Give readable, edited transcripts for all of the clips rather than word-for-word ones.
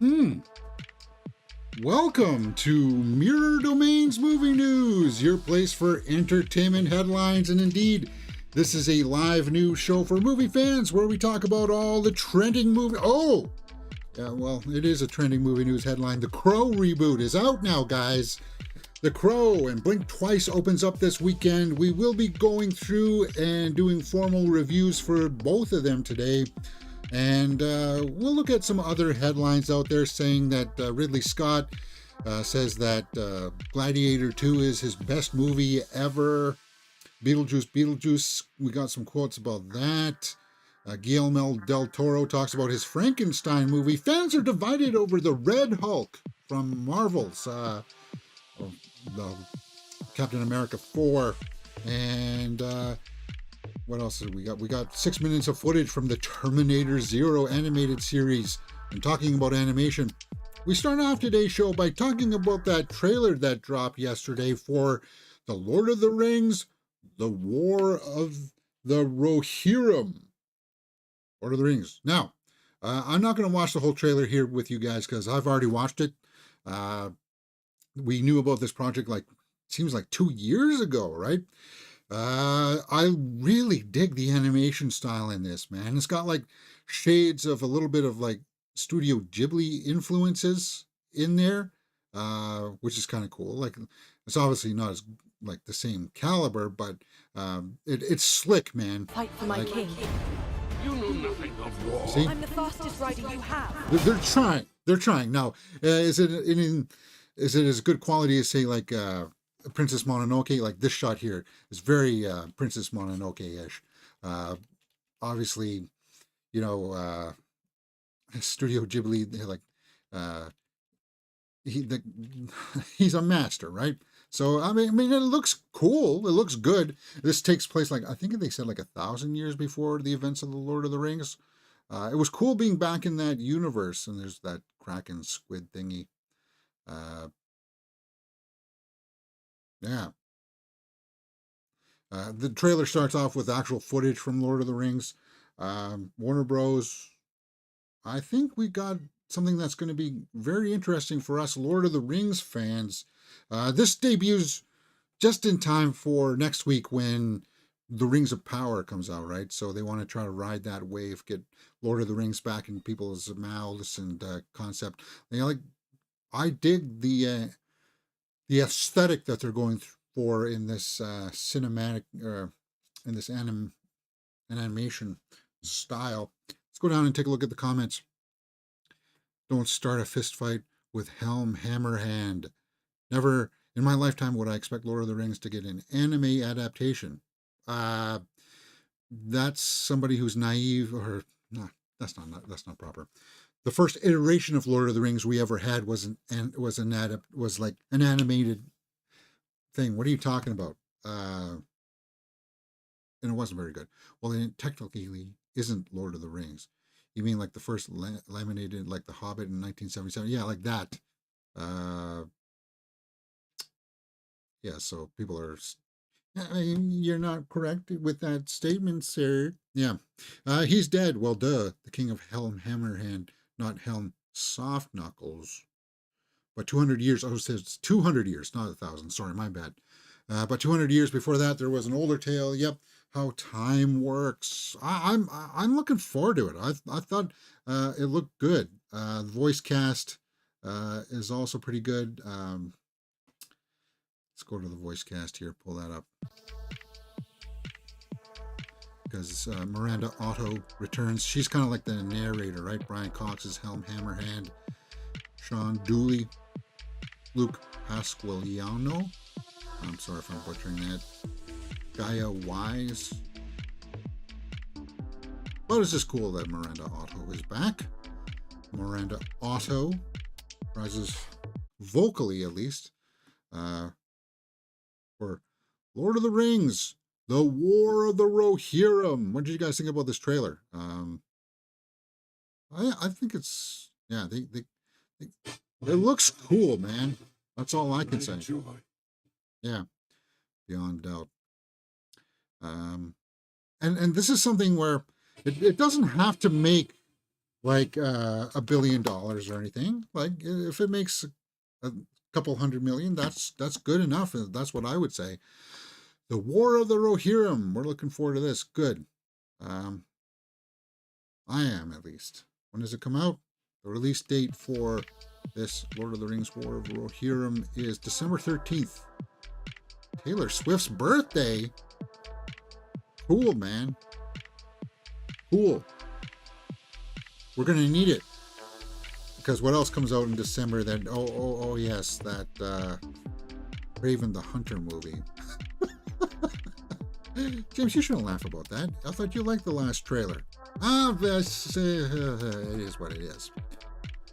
Hmm. Welcome to Mirror Domains Movie News, your place for entertainment headlines. And indeed, this is a live news show for movie fans where we talk about all the trending movie. Oh, yeah, well, it is a trending movie news headline. The Crow reboot is out now, guys. The Crow and Blink Twice opens up this weekend. We will be going through and doing formal reviews for both of them today. And we'll look at some other headlines out there saying that Ridley Scott says that Gladiator 2 is his best movie ever. Beetlejuice, we got some quotes about that. Guillermo del Toro talks about his Frankenstein movie. Fans are divided over the Red Hulk from Marvel's the Captain America 4. And what else did we got? We got 6 minutes of footage from the Terminator Zero animated series. And talking about animation, we start off today's show by talking about that trailer that dropped yesterday for The Lord of the Rings, The War of the Rohirrim. Lord of the Rings. Now, I'm not going to watch the whole trailer here with you guys because I've already watched it. We knew about this project seems like 2 years ago, right? I really dig the animation style in this, man. It's got like shades of a little bit of like Studio Ghibli influences in there, which is kind of cool. Like, it's obviously not as like the same caliber, but it's slick, man. Fight for my king. You know nothing of war. See? I'm the fastest rider you have. They're trying. They're trying. Now, is it as good quality as say like Princess Mononoke? Like this shot here is very Princess Mononoke-ish. Obviously, you know, Studio Ghibli, they're like he's a master, right? So I mean, it looks cool. It looks good. This takes place I think they said 1,000 years before the events of the Lord of the Rings. It was cool being back in that universe, and there's that Kraken squid thingy. Yeah. The trailer starts off with actual footage from Lord of the Rings. Warner Bros. I think we got something that's going to be very interesting for us Lord of the Rings fans. This debuts just in time for next week when The Rings of Power comes out, right? So they want to try to ride that wave, get Lord of the Rings back in people's mouths and concept. I dig the aesthetic that they're going for in this cinematic in this animation style. Let's go down and take a look at the comments. Don't start a fist fight with Helm Hammerhand. Never in my lifetime would I expect Lord of the Rings to get an anime adaptation. That's somebody who's naive, or no, that's not proper. The first iteration of Lord of the Rings we ever had was like an animated thing. What are you talking about? And it wasn't very good. Well, it technically isn't Lord of the Rings. You mean like the first laminated, like The Hobbit in 1977? Yeah, like that. Yeah, so people are. I mean, you're not correct with that statement, sir. Yeah. He's dead. Well, duh. The king of Helm Hammerhand, not Helm Soft Knuckles. But 200 years, it says 200 years, not 1,000. Sorry, my bad. But 200 years before that, there was an older tale. Yep, how time works. I'm looking forward to it. I thought it looked good. The voice cast is also pretty good. Let's go to the voice cast here. Pull that up. Because Miranda Otto returns. She's kind of like the narrator, right? Brian Cox is Helm Hammerhand. Sean Dooley. Luke Pasqualiano. I'm sorry if I'm butchering that. Gaia Wise. But it's just cool that Miranda Otto is back. Miranda Otto rises vocally, at least, for Lord of the Rings, The War of the Rohirrim. What did you guys think about this trailer? I think it's, yeah, it looks cool, man. That's all I can say. Yeah, beyond doubt. And this is something where it doesn't have to make like $1 billion or anything. Like if it makes a couple hundred million, that's good enough. That's what I would say. The War of the Rohirrim. We're looking forward to this. Good. Um, I am, at least. When does it come out? The release date for this Lord of the Rings War of the Rohirrim is December 13th. Taylor Swift's birthday. Cool, man. Cool. We're going to need it. Because what else comes out in December then? Oh, yes, that Raven the Hunter movie. James, you shouldn't laugh about that. I thought you liked the last trailer. It is what it is.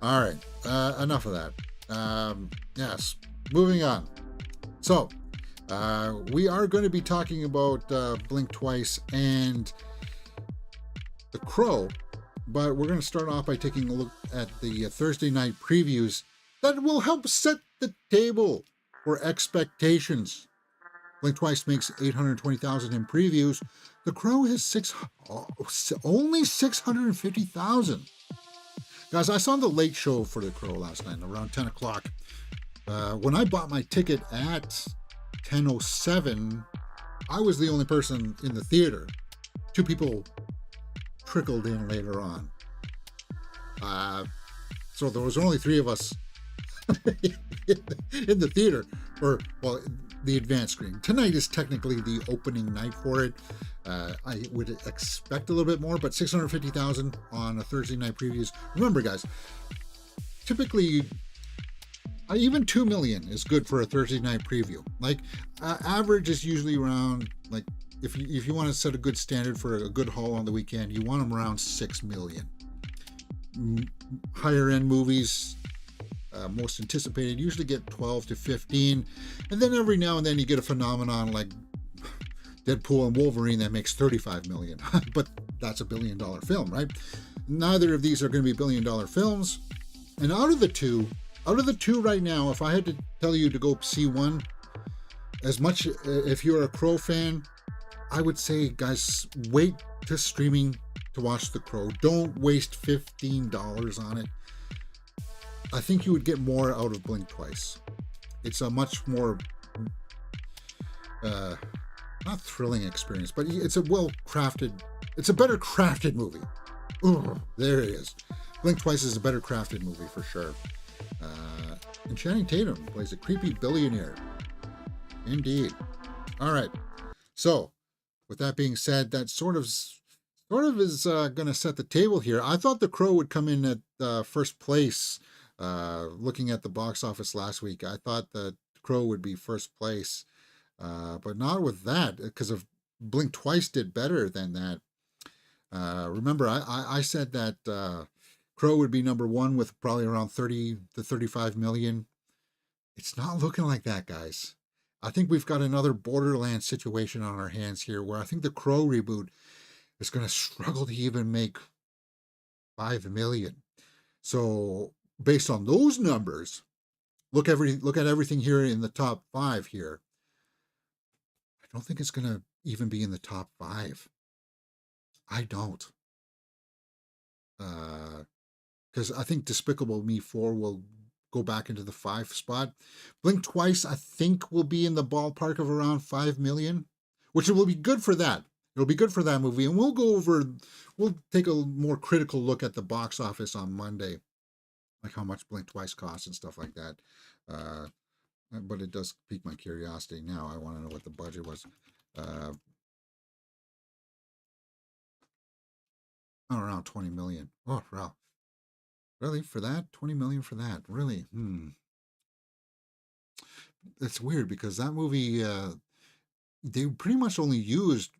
All right, enough of that. Yes, moving on. So, we are going to be talking about Blink Twice and The Crow, but we're going to start off by taking a look at the Thursday night previews that will help set the table for expectations. Blink Twice makes $820,000 in previews. The Crow has only $650,000. Guys, I saw the late show for The Crow last night around 10 o'clock. When I bought my ticket at 10:07, I was the only person in the theater. 2 people trickled in later on. So there was only 3 of us in the theater, or, well, the advanced screen. Tonight is technically the opening night for it. I would expect a little bit more, but $650,000 on a Thursday night previews. Remember, guys, typically even $2 million is good for a Thursday night preview. Like average is usually around, like, if you want to set a good standard for a good haul on the weekend, you want them around $6 million. Higher end movies, most anticipated, usually get 12 to 15, and then every now and then you get a phenomenon like Deadpool and Wolverine that makes 35 million. But that's $1 billion film, right? Neither of these are going to be $1 billion films. And out of the two right now, if I had to tell you to go see one, as much if you're a Crow fan, I would say, guys, wait to streaming to watch The Crow. Don't waste $15 on it. I think you would get more out of Blink Twice. It's a much more not thrilling experience, but it's a it's a better crafted movie. Ooh, there it is. Blink Twice is a better crafted movie for sure. And Channing Tatum plays a creepy billionaire. Indeed. All right. So, with that being said, that sort of is going to set the table here. I thought The Crow would come in at first place. Looking at the box office last week, I thought that Crow would be first place. But not with that, because of Blink Twice did better than that. Remember, I said that Crow would be number 1 with probably around 30 to 35 million. It's not looking like that, guys. I think we've got another Borderlands situation on our hands here, where I think the Crow reboot is going to struggle to even make 5 million. So based on those numbers, look at everything here in the top 5 here. I don't think it's going to even be in the top 5. I don't. Because I think Despicable Me 4 will go back into the 5 spot. Blink Twice, I think, will be in the ballpark of around 5 million, which will be good for that. It'll be good for that movie. And we'll take a more critical look at the box office on Monday, like how much Blink Twice costs and stuff like that. But it does pique my curiosity now. I want to know what the budget was. Around 20 million. Oh, wow. Really? For that? 20 million for that? Really? It's weird because that movie, they pretty much only used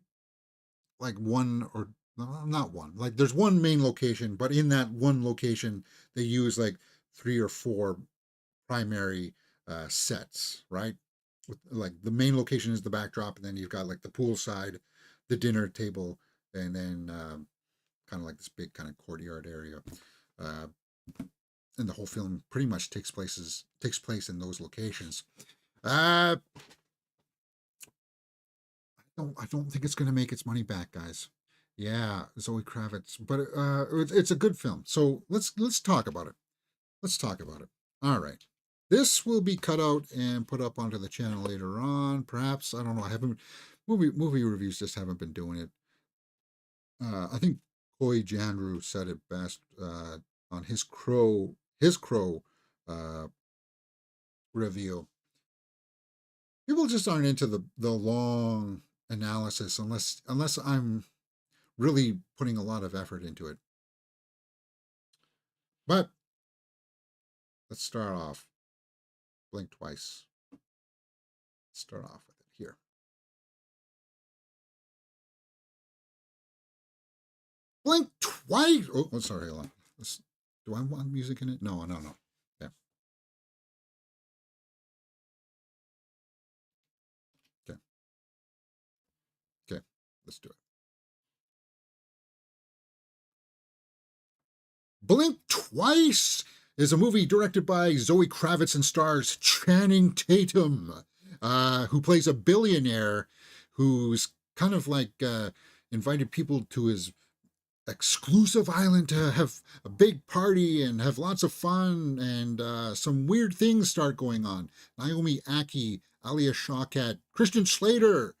like one, or not one. Like there's one main location, but in that one location, they use like 3 or 4 primary sets, right? With, like, the main location is the backdrop, and then you've got like the poolside, the dinner table, and then kind of like this big kind of courtyard area. And the whole film pretty much takes place in those locations. I don't think it's going to make its money back, guys. Yeah, Zoe Kravitz, but it's a good film. So let's talk about it. Let's talk about it. All right. This will be cut out and put up onto the channel later on. Perhaps I don't know. I haven't movie reviews just haven't been doing it. I think Koi Janru said it best on his Crow uh, review. People just aren't into the long analysis unless I'm really putting a lot of effort into it. But let's start off. Blink twice. Start off with it here. Blink twice. Oh, sorry. Hold on. Do I want music in it? No. Yeah. Okay. Okay. Let's do it. Blink Twice is a movie directed by Zoe Kravitz and stars Channing Tatum, who plays a billionaire who's kind of like invited people to his exclusive island to have a big party and have lots of fun, and some weird things start going on. Naomi Aki, Alia Shawkat, Christian Slater,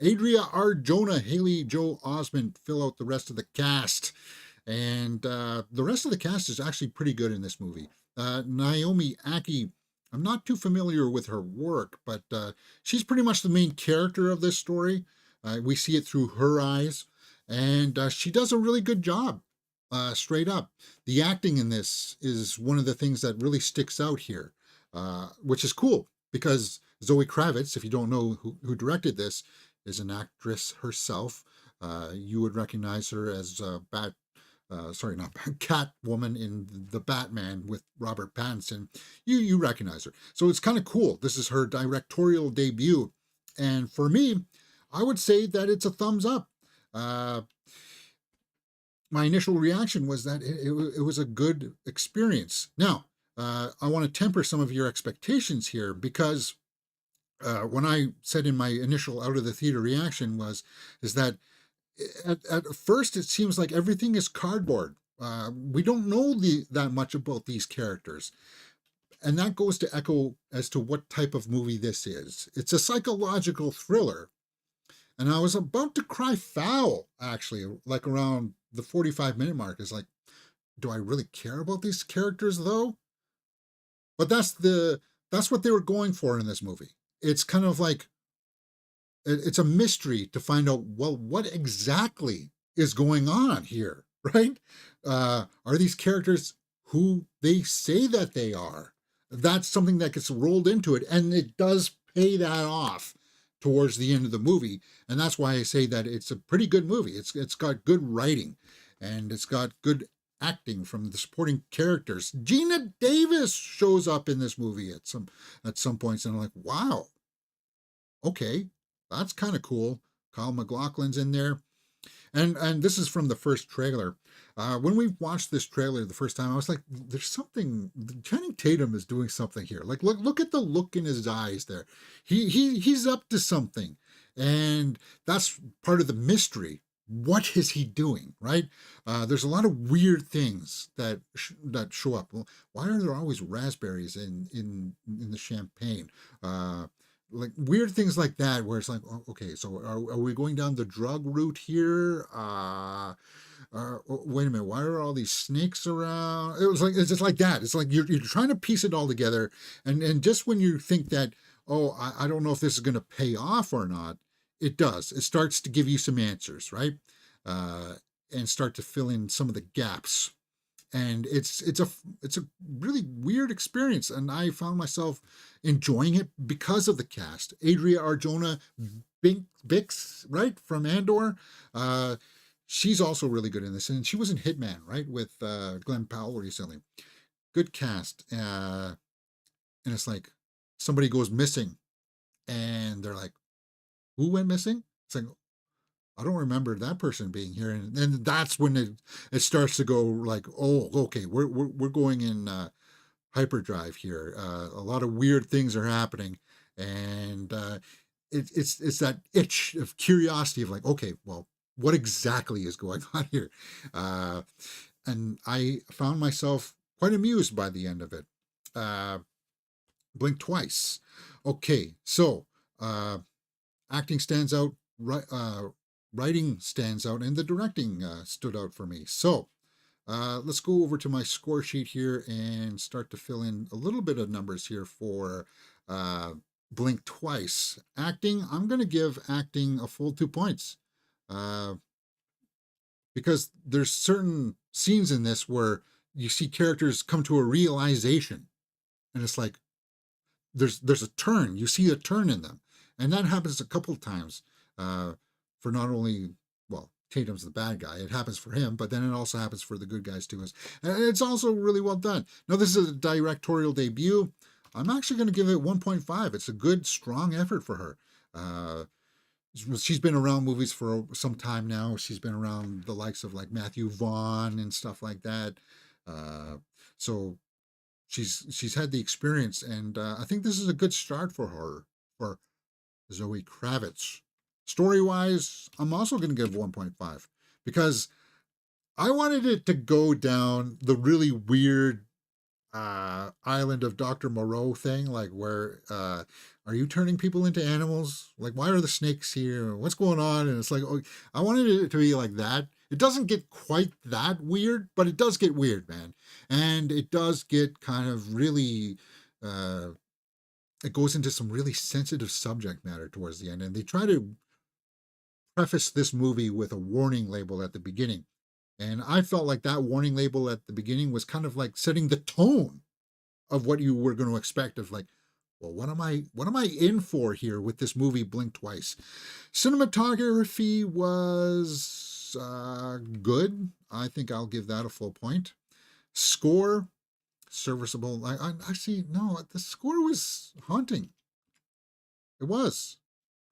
Adria Arjona, Haley Joel Osment fill out the rest of the cast. And the rest of the cast is actually pretty good in this movie. Naomi Aki, I'm not too familiar with her work, but she's pretty much the main character of this story. We see it through her eyes, and she does a really good job, straight up. The acting in this is one of the things that really sticks out here, which is cool because Zoe Kravitz, if you don't know who directed this, is an actress herself. You would recognize her as sorry, not Catwoman in the Batman with Robert Pattinson. You recognize her, so it's kind of cool. This is her directorial debut, and for me, I would say that it's a thumbs up. My initial reaction was that it was a good experience. Now, I want to temper some of your expectations here because when I said in my initial out of the theater reaction is that at first it seems like everything is cardboard. We don't know that much about these characters, and that goes to echo as to what type of movie this is. It's a psychological thriller, and I was about to cry foul actually, like around the 45-minute mark. Is like, do I really care about these characters though? But that's what they were going for in this movie. It's kind of like it's a mystery to find out, well, what exactly is going on here, right? Are these characters who they say that they are? That's something that gets rolled into it, and it does pay that off towards the end of the movie, and that's why I say that it's a pretty good movie. It's got good writing, and it's got good acting from the supporting characters. Gina Davis shows up in this movie at some points, and I'm like, wow, okay, that's kind of cool. Kyle MacLachlan's in there. And this is from the first trailer. When we watched this trailer the first time, I was like, there's something, Channing Tatum is doing something here. Like, look at the look in his eyes there. He's up to something. And that's part of the mystery. What is he doing, right? There's a lot of weird things that show up. Well, why are there always raspberries in the champagne? Like weird things like that, where it's like, oh, okay, so are we going down the drug route here? Wait a minute, why are all these snakes around? It's just like that. It's like you're trying to piece it all together, and just when you think that, oh, I don't know if this is going to pay off or not, it does. It starts to give you some answers, right? And start to fill in some of the gaps, and it's a really weird experience, and I found myself enjoying it because of the cast. Adria Arjona Bix, right, from Andor, she's also really good in this, and she was in Hitman, right, with Glenn Powell recently. Good cast, and it's like somebody goes missing, and they're like, who went missing? It's like, I don't remember that person being here, and then that's when it starts to go like, oh, okay, we're going in hyperdrive here. A lot of weird things are happening, and it's that itch of curiosity of like, okay, well, what exactly is going on here. Uh, and I found myself quite amused by the end of it. Uh, Blink twice. Okay, so acting stands out, writing stands out, and the directing stood out for me. So let's go over to my score sheet here and start to fill in a little bit of numbers here for uh, Blink twice. Acting, I'm going to give acting a full 2 points. Because there's certain scenes in this where you see characters come to a realization, and it's like there's a turn. You see a turn in them, and that happens a couple of times. For not only, well, Tatum's the bad guy. It happens for him, but then it also happens for the good guys too. And it's also really well done. Now, this is a directorial debut. I'm actually going to give it 1.5. It's a good, strong effort for her. She's been around movies for some time now. She's been around the likes of like Matthew Vaughn and stuff like that. So she's had the experience, and I think this is a good start for her, for Zoe Kravitz. Story wise, I'm also going to give 1.5 because I wanted it to go down the really weird island of Dr. Moreau thing, like where are you turning people into animals? Like, why are the snakes here? What's going on? And it's like, oh, I wanted it to be like that. It doesn't get quite that weird, but it does get weird, man. And it does get kind of really, it goes into some really sensitive subject matter towards the end. And they try to preface this movie with a warning label at the beginning. And I felt like that warning label at the beginning was kind of like setting the tone of what you were going to expect of like, well, what am I in for here with this movie Blink Twice? Cinematography was good. I think I'll give that a full point. Score, serviceable. I actually, no, the score was haunting. It was.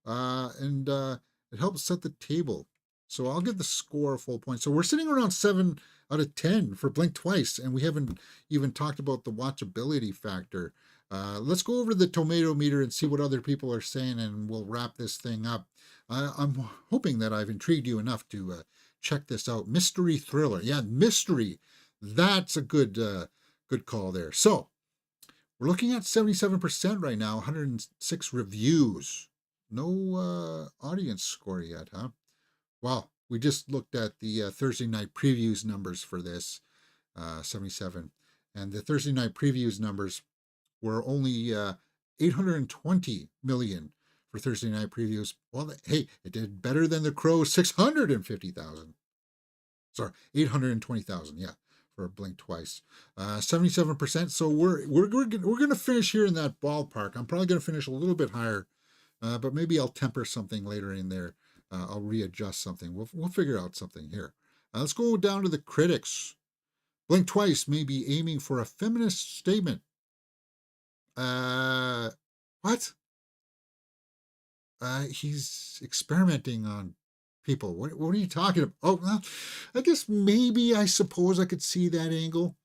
And it helps set the table. So I'll give the score a full point. So we're sitting around 7 out of 10 for Blink Twice, and we haven't even talked about the watchability factor. Let's go over the tomato meter and see what other people are saying, and we'll wrap this thing up. I'm hoping that I've intrigued you enough to check this out. Mystery thriller. Yeah, mystery. That's a good call there. So we're looking at 77% right now, 106 reviews. No audience score yet, huh? Wow, we just looked at the Thursday night previews numbers for this, 77. And the Thursday night previews numbers were only 820 million for Thursday night previews. Well, hey, it did better than The Crow's 650,000. Sorry, 820,000, yeah, for Blink Twice. 77%, so we're going to finish here in that ballpark. I'm probably going to finish a little bit higher, but maybe I'll temper something later in there. I'll readjust something. We'll figure out something here. Let's go down to the critics. Blink Twice may be aiming for a feminist statement. What? He's experimenting on people. What are you talking about? Oh, well, I guess maybe I suppose I could see that angle.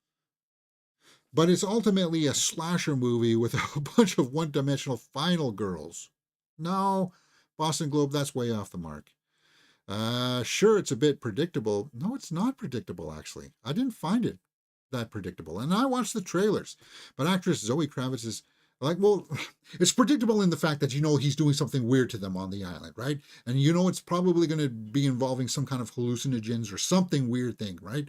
But it's ultimately a slasher movie with a bunch of one-dimensional final girls. No, Boston Globe, that's way off the mark. Sure, it's a bit predictable. No, it's not predictable, actually. I didn't find it that predictable. And I watched the trailers. But actress Zoe Kravitz is like, well, it's predictable in the fact that you know he's doing something weird to them on the island, right? And you know it's probably going to be involving some kind of hallucinogens or something weird thing, right?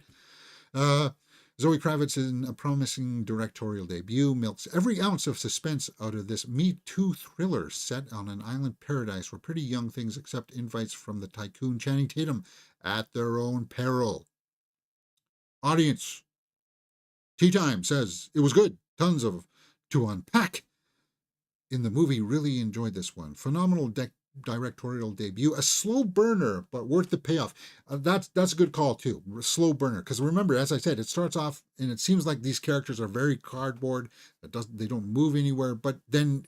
Zoe Kravitz, in a promising directorial debut, milks every ounce of suspense out of this Me Too thriller set on an island paradise where pretty young things accept invites from the tycoon Channing Tatum at their own peril. Audience. Tea Time says it was good. Tons of to unpack in the movie. Really enjoyed this one. Phenomenal directorial debut. A slow burner, but worth the payoff. That's a good call too. Slow burner, because remember, as I said, it starts off and it seems like these characters are very cardboard. They don't move anywhere. But then,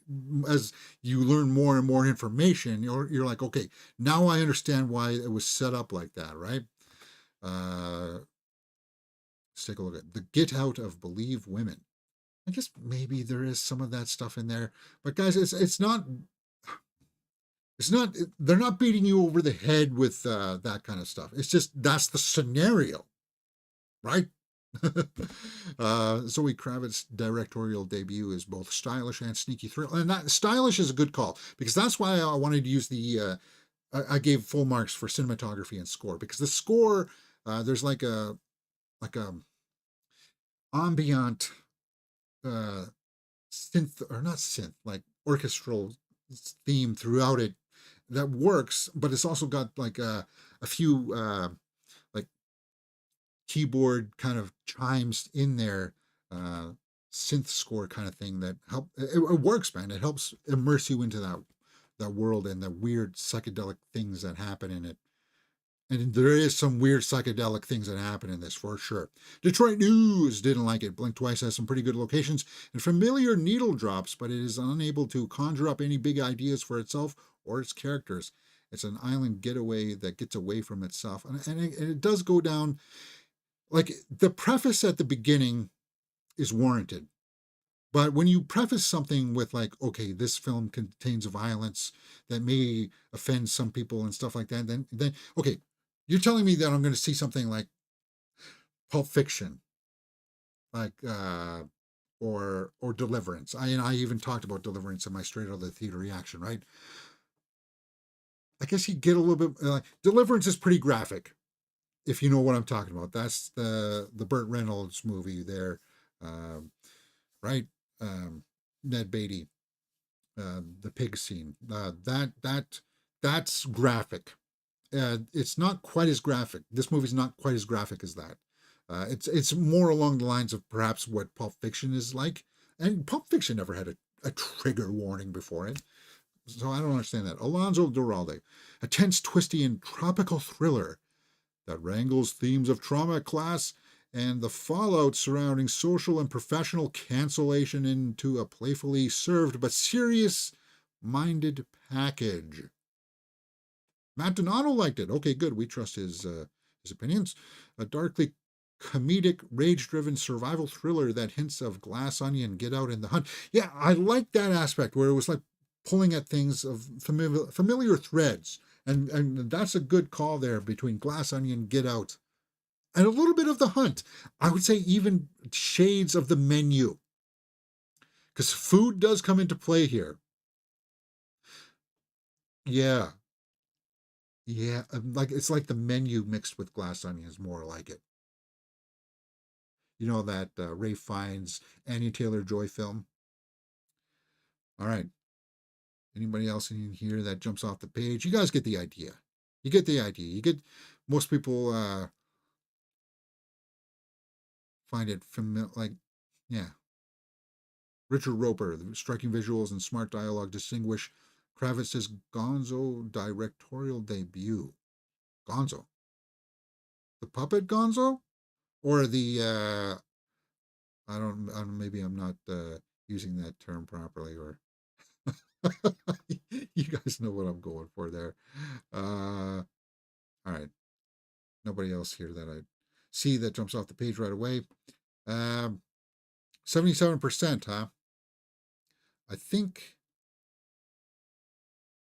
as you learn more and more information, you're like, okay, now I understand why it was set up like that, right? Let's take a look at the Get Out of Believe Women. I guess maybe there is some of that stuff in there, but guys, it's not. It's not, they're not beating you over the head with that kind of stuff. It's just that's the scenario, right? Zoe Kravitz's directorial debut is both stylish and sneaky thrill, and that stylish is a good call because that's why I wanted to use the. I gave full marks for cinematography and score because the score there's like a ambient synth or not synth like orchestral theme throughout it that works, but it's also got like a few like keyboard kind of chimes in there, uh, synth score kind of thing that help. It works, man. It helps immerse you into that world and the weird psychedelic things that happen in it. And there is some weird psychedelic things that happen in this for sure. Detroit News didn't like it. Blink Twice has some pretty good locations and familiar needle drops, but it is unable to conjure up any big ideas for itself or its characters. It's an island getaway that gets away from itself. And it does go down, like the preface at the beginning is warranted. But when you preface something with like, okay, this film contains violence that may offend some people and stuff like that, then okay, you're telling me that I'm going to see something like Pulp Fiction, like or Deliverance. I even talked about Deliverance in my straight out of the theater reaction, right? I guess you get a little bit Deliverance is pretty graphic, if you know what I'm talking about. That's the Burt Reynolds movie there, right? Ned Beatty, the pig scene. That's graphic. It's not quite as graphic. This movie's not quite as graphic as that. It's more along the lines of perhaps what Pulp Fiction is like, and Pulp Fiction never had a trigger warning before it, so I don't understand that. Alonso Duralde, a tense, twisty, and tropical thriller that wrangles themes of trauma, class, and the fallout surrounding social and professional cancellation into a playfully served but serious-minded package. Matt Donato liked it. Okay, good. We trust his opinions. A darkly comedic, rage-driven survival thriller that hints of Glass Onion, Get Out, and The Hunt. Yeah, I like that aspect where it was like pulling at things of familiar threads. And that's a good call there between Glass Onion, Get Out, and a little bit of The Hunt. I would say even shades of The Menu, because food does come into play here. Yeah, like it's like The Menu mixed with Glass Onion is more like it. You know that Ray Fiennes, Anya Taylor-Joy film. All right. Anybody else in here that jumps off the page? You guys get the idea. You get the idea. You get most people find it familiar. Like, yeah. Richard Roper, the striking visuals and smart dialogue distinguish Kravitz's Gonzo directorial debut. Gonzo, the puppet Gonzo, or the I don't. Maybe I'm not using that term properly, or you guys know what I'm going for there. All right. Nobody else here that I see that jumps off the page right away. 77%, huh? I think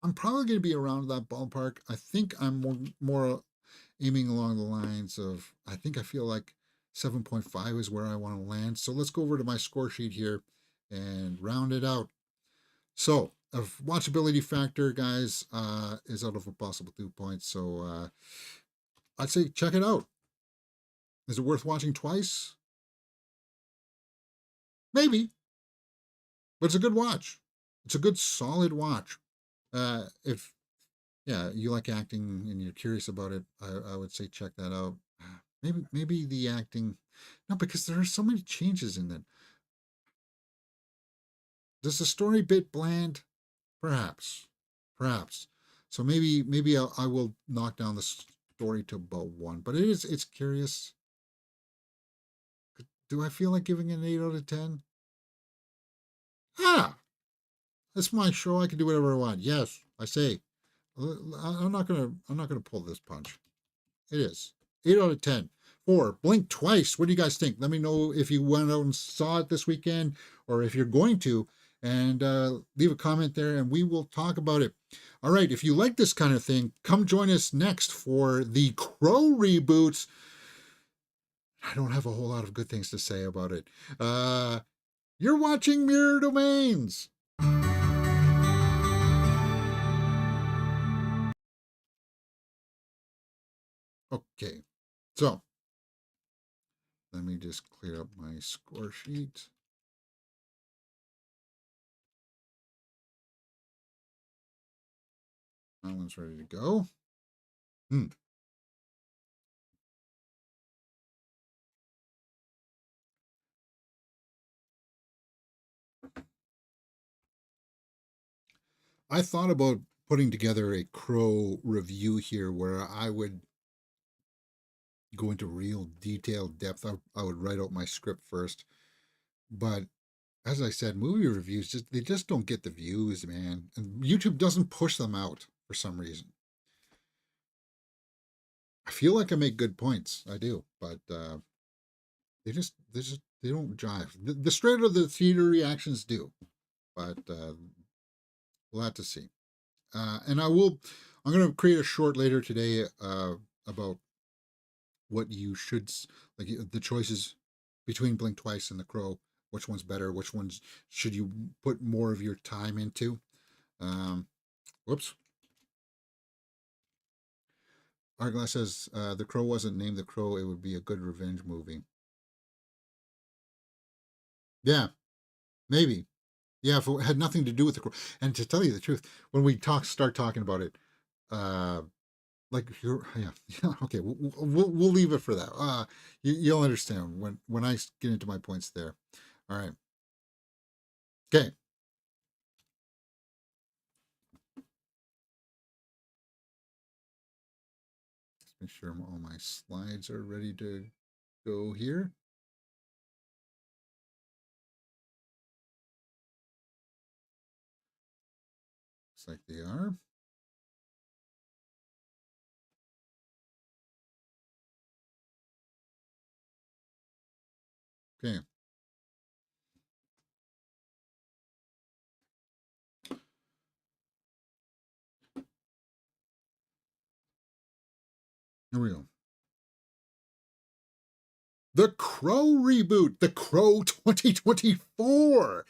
I'm probably going to be around that ballpark. I think I'm more aiming along the lines of, I think I feel like 7.5 is where I want to land. So let's go over to my score sheet here and round it out. So, a watchability factor, guys, is out of a possible 2 points. So, I'd say check it out. Is it worth watching twice? Maybe, but it's a good watch. It's a good, solid watch. If you like acting and you're curious about it, I would say check that out. Maybe the acting, no, because there are so many changes in it. Does the story bit bland? Perhaps. So maybe I will knock down the story to about 1, but it's curious. Do I feel like giving it an 8 out of 10? It's my show. I can do whatever I want. Yes, I say. I'm not gonna pull this punch. It is 8 out of 10. 4. Blink Twice. What do you guys think? Let me know if you went out and saw it this weekend, or if you're going to, and leave a comment there, and we will talk about it. All right, if you like this kind of thing, come join us next for the Crow reboots. I don't have a whole lot of good things to say about it. You're watching Mirror Domains. Okay, so let me just clear up my score sheet. That one's ready to go. I thought about putting together a Crow review here where I would go into real detailed depth. I would write out my script first. But as I said, movie reviews just don't get the views, man. And YouTube doesn't push them out for some reason. I feel like I make good points. I do, but they don't jive. The straight of the theater reactions do, but we'll have to see. And I'm going to create a short later today about what you should, like the choices between Blink Twice and The Crow. Which one's better? Which ones should you put more of your time into? Whoops. Arglass says, The Crow wasn't named The Crow. It would be a good revenge movie. Yeah, maybe. Yeah, if it had nothing to do with The Crow. And to tell you the truth, when we start talking about it, like yeah, okay, we'll leave it for that. You'll understand when I get into my points there. All right. Okay. Let's make sure all my slides are ready to go here. Looks like they are. Okay. Here we go. The Crow reboot, The Crow 2024,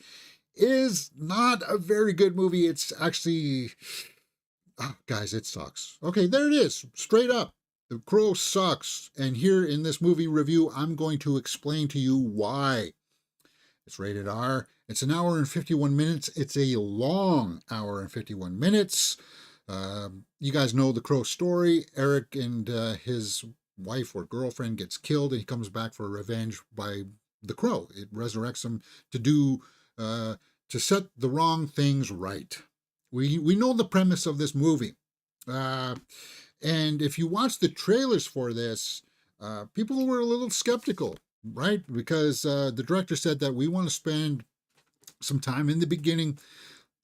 is not a very good movie. It's actually, guys, it sucks. Okay, there it is, straight up. The Crow sucks. And here in this movie review, I'm going to explain to you why. It's rated R. It's an hour and 51 minutes. It's a long hour and 51 minutes. You guys know the Crow story. Eric and his wife or girlfriend gets killed, and he comes back for revenge by the Crow. It resurrects him to do to set the wrong things right. We know the premise of this movie, and if you watch the trailers for this, people were a little skeptical, right? Because the director said that we want to spend some time in the beginning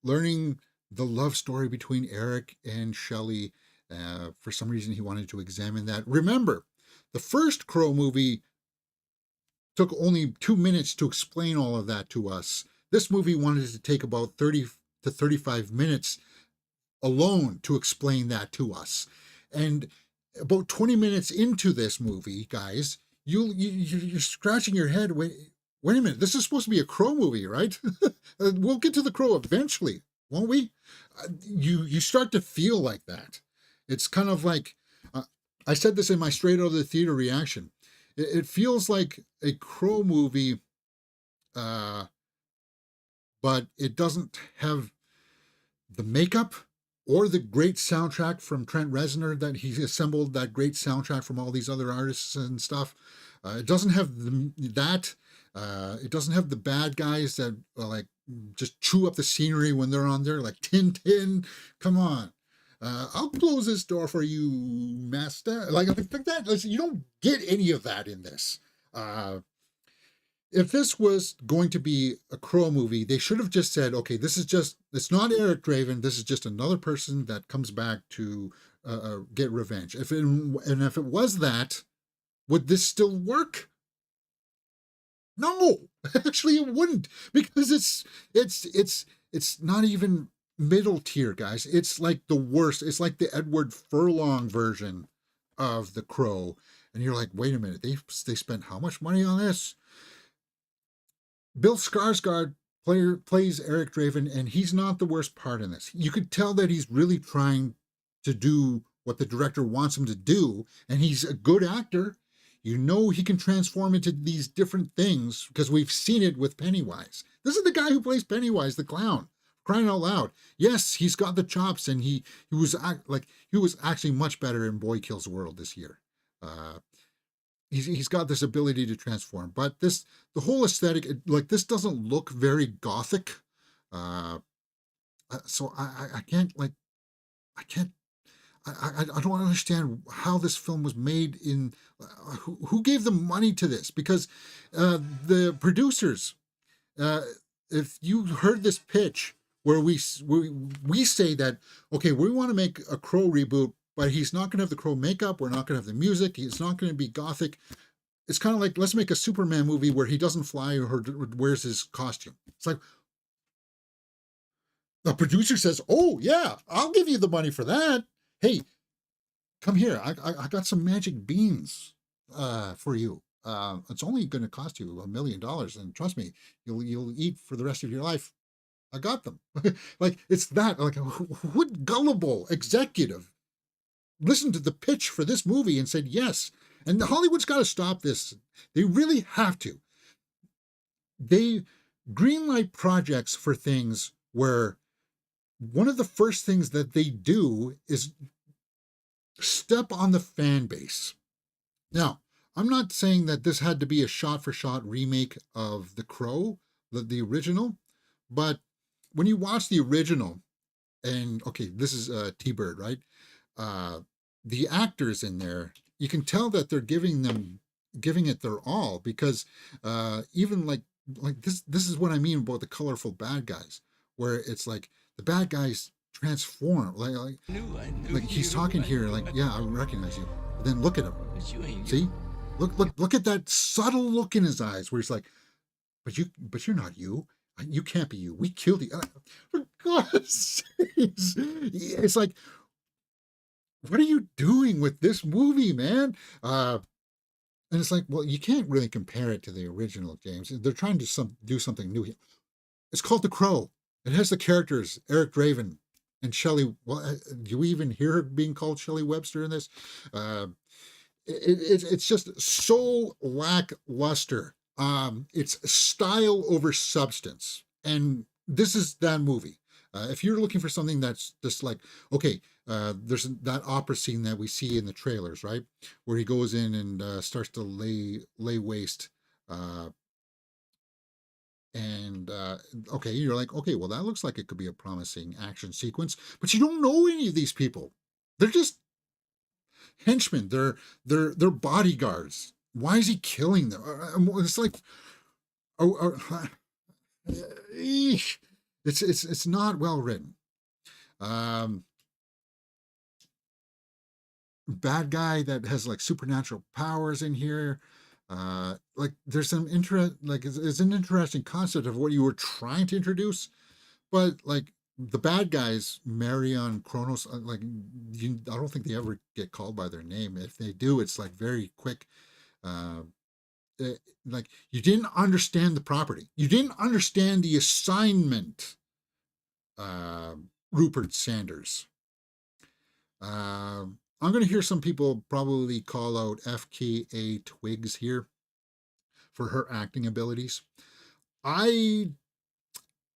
learning the love story between Eric and Shelley. For some reason, he wanted to examine that. Remember, the first Crow movie took only 2 minutes to explain all of that to us. This movie wanted to take about 30 to 35 minutes alone to explain that to us. And about 20 minutes into this movie, guys, you're scratching your head. Wait a minute. This is supposed to be a Crow movie, right? We'll get to the Crow eventually, won't we? You start to feel like that. It's kind of like, I said this in my straight out of the theater reaction. It feels like a Crow movie, but it doesn't have the makeup or the great soundtrack from Trent Reznor that he assembled, that great soundtrack from all these other artists and stuff. It doesn't have that. It doesn't have the bad guys that like just chew up the scenery when they're on there, like Tintin. Come on. I'll close this door for you, master. Like that. Listen, you don't get any of that in this. If this was going to be a Crow movie, they should have just said, okay, it's not Eric Draven. This is just another person that comes back to get revenge. If it was that, would this still work? No, actually it wouldn't, because it's not even middle tier, guys. It's like the worst. It's like the Edward Furlong version of The Crow. And you're like, wait a minute, they spent how much money on this? Bill Skarsgård plays Eric Draven, and he's not the worst part in this. You could tell that he's really trying to do what the director wants him to do, and he's a good actor. You know he can transform into these different things because we've seen it with Pennywise. This is the guy who plays Pennywise the clown. Crying out loud. Yes, he's got the chops, and he was actually much better in Boy Kills World this year. He's got this ability to transform, but the whole aesthetic, like, this doesn't look very gothic. So I can't, like, I don't understand how this film was made. Who gave them money to this? Because the producers, if you heard this pitch where we say that, okay, we want to make a Crow reboot, but he's not going to have the Crow makeup, we're not going to have the music, it's not going to be gothic. It's kind of like, let's make a Superman movie where he doesn't fly or wears his costume. It's like, the producer says, oh yeah, I'll give you the money for that. Hey, come here, I got some magic beans for you. It's only going to cost you $1 million, and trust me, you'll eat for the rest of your life. I got them. Like, it's that, like, what gullible executive listened to the pitch for this movie and said yes? And Hollywood's got to stop this. They really have to. They greenlight projects for things where one of the first things that they do is step on the fan base. Now, I'm not saying that this had to be a shot-for-shot remake of The Crow, the original, but when you watch the original, and okay, this is T-Bird, right? The actors in there, you can tell that they're giving it their all, because even like this is what I mean about the colorful bad guys, where it's like the bad guys transform, like he's talking here, like, yeah, I recognize you. But then look at him. See, look at that subtle look in his eyes, where he's like, but you're not you. You can't be you. We killed you. For God's sakes. It's like, what are you doing with this movie, man? And it's like, well, you can't really compare it to the original, James. They're trying to do something new here. It's called The Crow. It has the characters, Eric Draven and Shelley. Well, do we even hear her being called Shelley Webster in this? It's just so lackluster. It's style over substance. And this is that movie. If you're looking for something that's just like, okay, there's that opera scene that we see in the trailers, right? Where he goes in and starts to lay waste. Okay, you're like, okay, well, that looks like it could be a promising action sequence, but you don't know any of these people. They're just henchmen. They're bodyguards. Why is he killing them? It's like, it's not well written. Bad guy that has like supernatural powers in here. Like, there's some it's an interesting concept of what you were trying to introduce, but like, the bad guys, Marion, Kronos, I don't think they ever get called by their name. If they do, it's like very quick. Like, you didn't understand the property. You didn't understand the assignment, Rupert Sanders. I'm going to hear some people probably call out FKA Twigs here for her acting abilities. I'm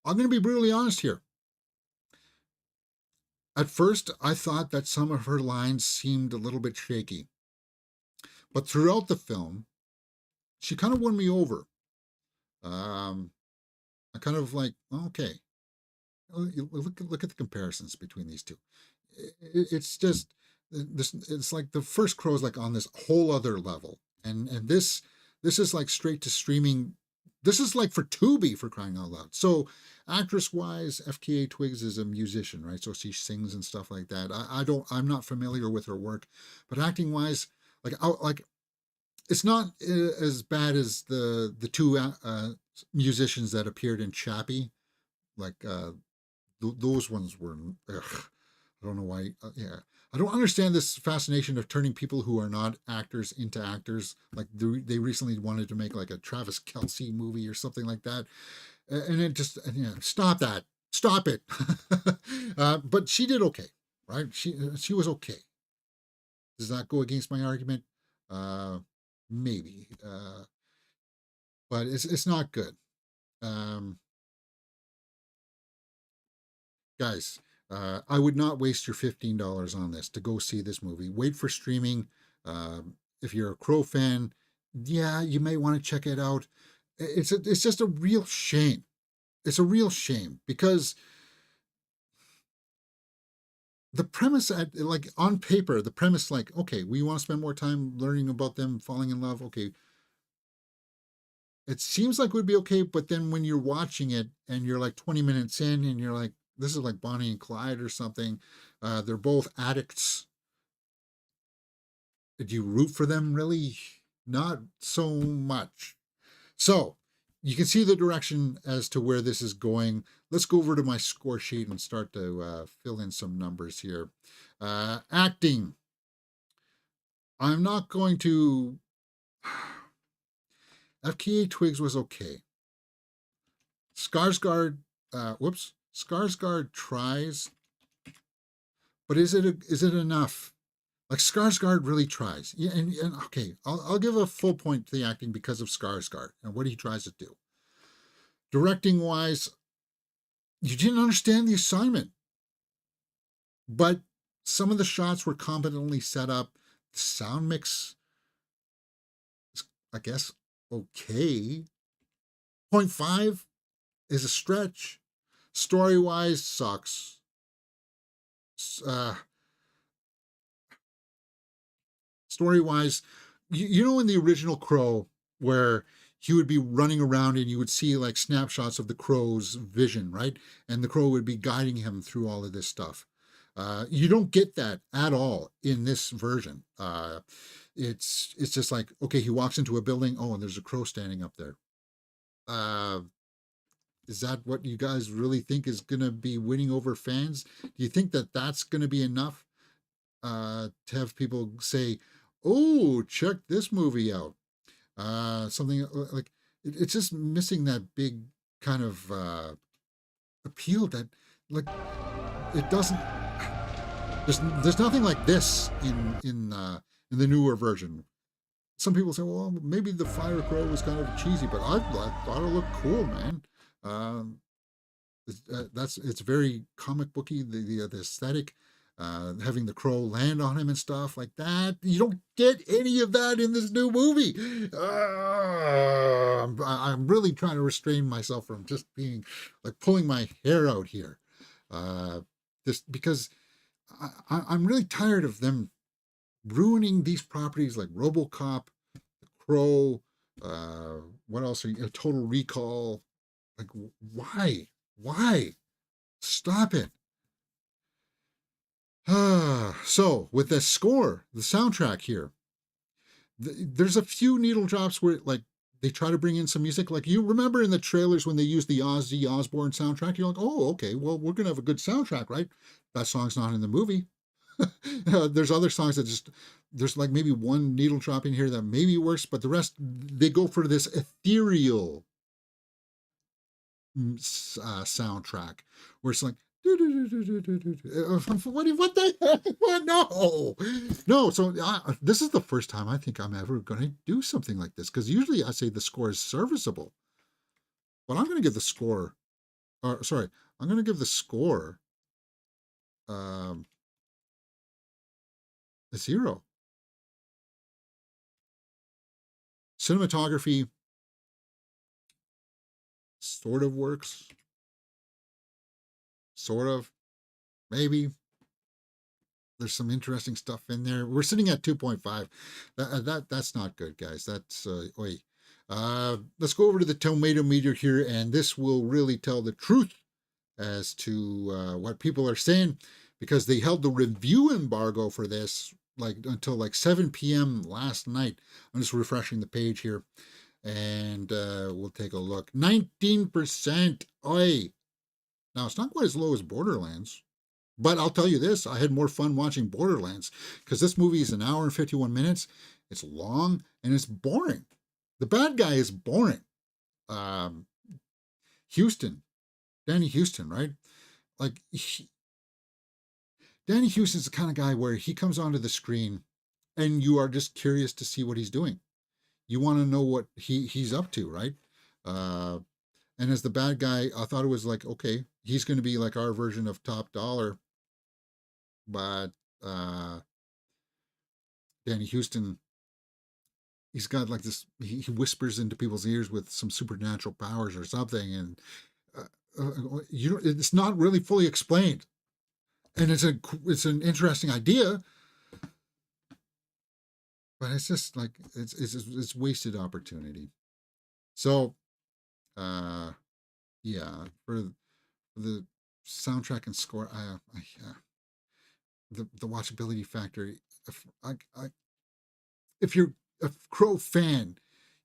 going to be brutally honest here. At first, I thought that some of her lines seemed a little bit shaky. But throughout the film, she kind of won me over. I kind of like, okay, look at the comparisons between these two. It's just this. It's like the first Crow is like on this whole other level, and this is like straight to streaming. This is like for Tubi, for crying out loud. So actress wise, FKA Twigs is a musician, right? So she sings and stuff like that. I'm not familiar with her work, but acting wise, like it's not as bad as the two musicians that appeared in Chappie. Like those ones were. Ugh, I don't know why. Yeah, I don't understand this fascination of turning people who are not actors into actors. Like they recently wanted to make like a Travis Kelce movie or something like that, and it just stop that, stop it. But she did okay, right? She was okay. Does that go against my argument? Uh, Maybe, but it's not good. Um, Guys, I would not waste your $15 on this to go see this movie. Wait for streaming. If you're a Crow fan, yeah, you may want to check it out. It's just a real shame. It's a real shame because the premise, like on paper, the premise, like, okay, we want to spend more time learning about them falling in love. Okay, it seems like it would be okay, but then when you're watching it and you're like 20 minutes in and you're like, this is like Bonnie and Clyde or something. They're both addicts. Did you root for them? Really? Not so much. So you can see the direction as to where this is going. Let's go over to my score sheet and start to fill in some numbers here. Acting. I'm not going to. FKA Twigs was okay. Skarsgård, Skarsgård tries, but is it enough? Like Skarsgård really tries. Yeah, and okay, I'll give a full point to the acting because of Skarsgård and what he tries to do. Directing wise, you didn't understand the assignment, but some of the shots were competently set up. The sound mix is, I guess, okay. 0.5 is a stretch. Story wise, sucks. Story wise, you know, in the original Crow, where he would be running around and you would see like snapshots of the Crow's vision, right? And the Crow would be guiding him through all of this stuff. You don't get that at all in this version. It's just like, okay, he walks into a building, oh, and there's a crow standing up there. Is that what you guys really think is going to be winning over fans? Do you think that that's going to be enough to have people say, oh, check this movie out? Something like it's just missing that big kind of appeal that, like, it doesn't. There's nothing like this in the newer version. Some people say, well, maybe the Fire Crow was kind of cheesy, but I thought it looked cool, man. Um, it's very comic booky, the aesthetic, having the crow land on him and stuff like that. You don't get any of that in this new movie. I'm really trying to restrain myself from just being like pulling my hair out here, just because I'm really tired of them ruining these properties like RoboCop, The Crow. What else are you? Total Recall. Like, why? Why? Stop it. So, with the score, the soundtrack here, there's a few needle drops where, like, they try to bring in some music. Like, you remember in the trailers when they used the Ozzy Osbourne soundtrack, you're like, oh, okay, well, we're going to have a good soundtrack, right? That song's not in the movie. There's other songs that just, there's like maybe one needle drop in here that maybe works, but the rest, they go for this ethereal soundtrack where it's like what the heck? What? No. So this is the first time I think I'm ever going to do something like this, because usually I say the score is serviceable, but I'm going to give the score, or sorry, I'm going to give the score a 0. Cinematography sort of works. Sort of. Maybe. There's some interesting stuff in there. We're sitting at 2.5. That's not good, guys. That's oi. Let's go over to the tomato meter here, and this will really tell the truth as to what people are saying, because they held the review embargo for this like until like 7 p.m. last night. I'm just refreshing the page here, and we'll take a look. 19%. Oi. Now it's not quite as low as Borderlands, but I'll tell you this: I had more fun watching Borderlands because this movie is an hour and 51 minutes. It's long and it's boring. The bad guy is boring. Um, Houston, Danny Houston, right? Like Danny Houston's the kind of guy where he comes onto the screen and you are just curious to see what he's doing. You want to know what he's up to, right? Uh, and as the bad guy, I thought it was like, okay, he's going to be like our version of Top Dollar, but Danny Houston, he's got like this. He whispers into people's ears with some supernatural powers or something, and it's not really fully explained. And it's an interesting idea, but it's just like it's wasted opportunity. So, yeah, for the soundtrack and score, the watchability factor. If you're a Crow fan,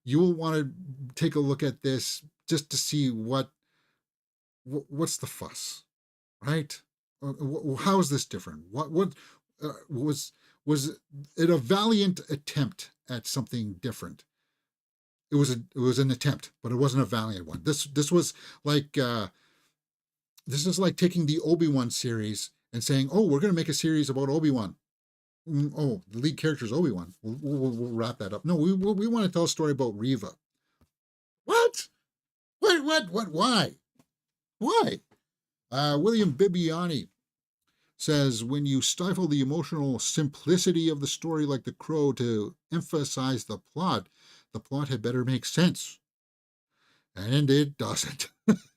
you will want to take a look at this just to see what's the fuss, right? How is this different? What was it a valiant attempt at something different? It was an attempt, but it wasn't a valiant one. This was like this is like taking the Obi-Wan series and saying, "Oh, we're going to make a series about Obi-Wan." Oh, the lead character is Obi-Wan. We'll wrap that up. No, we want to tell a story about Riva. What? What? Why? Why? William Bibbiani says, when you stifle the emotional simplicity of the story like The Crow to emphasize the plot had better make sense. And it doesn't.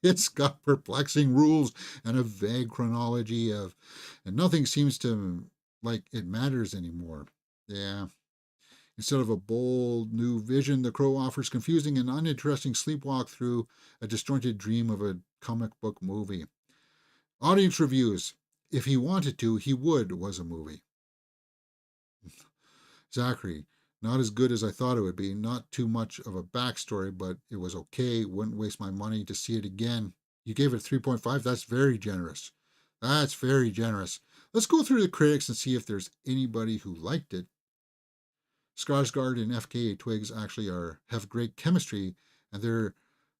It's got perplexing rules and a vague chronology and nothing seems to like it matters anymore. Yeah. Instead of a bold new vision, The Crow offers confusing and uninteresting sleepwalk through a disjointed dream of a comic book movie. Audience reviews. If he wanted to, he would was a movie. Zachary. Not as good as I thought it would be. Not too much of a backstory, but it was okay. Wouldn't waste my money to see it again. You gave it 3.5. That's very generous. That's very generous. Let's go through the critics and see if there's anybody who liked it. Skarsgård and FKA Twigs actually have great chemistry, and there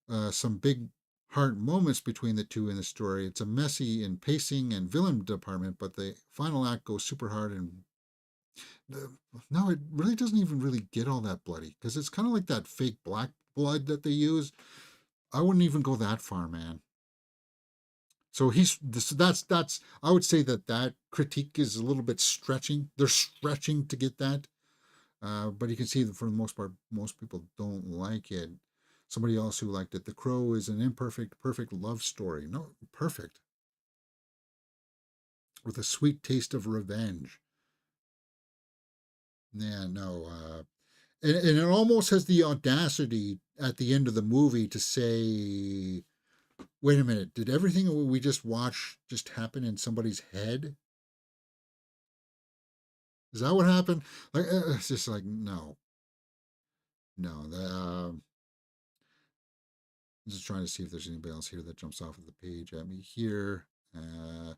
are some big heart moments between the two in the story. It's a messy in pacing and villain department, but the final act goes super hard and no, it really doesn't even really get all that bloody because it's kind of like that fake black blood that they use. I wouldn't even go that far, man. So that's I would say that critique is a little bit stretching. They're stretching to get that, but you can see that for the most part, most people don't like it. Somebody else who liked it. The Crow is an imperfect, perfect love story. No, perfect. With a sweet taste of revenge. Yeah, no. And it almost has the audacity at the end of the movie to say, wait a minute, did everything we just watched just happen in somebody's head? Is that what happened? Like, it's just like, no. No. I'm just trying to see if there's anybody else here that jumps off of the page at me here. I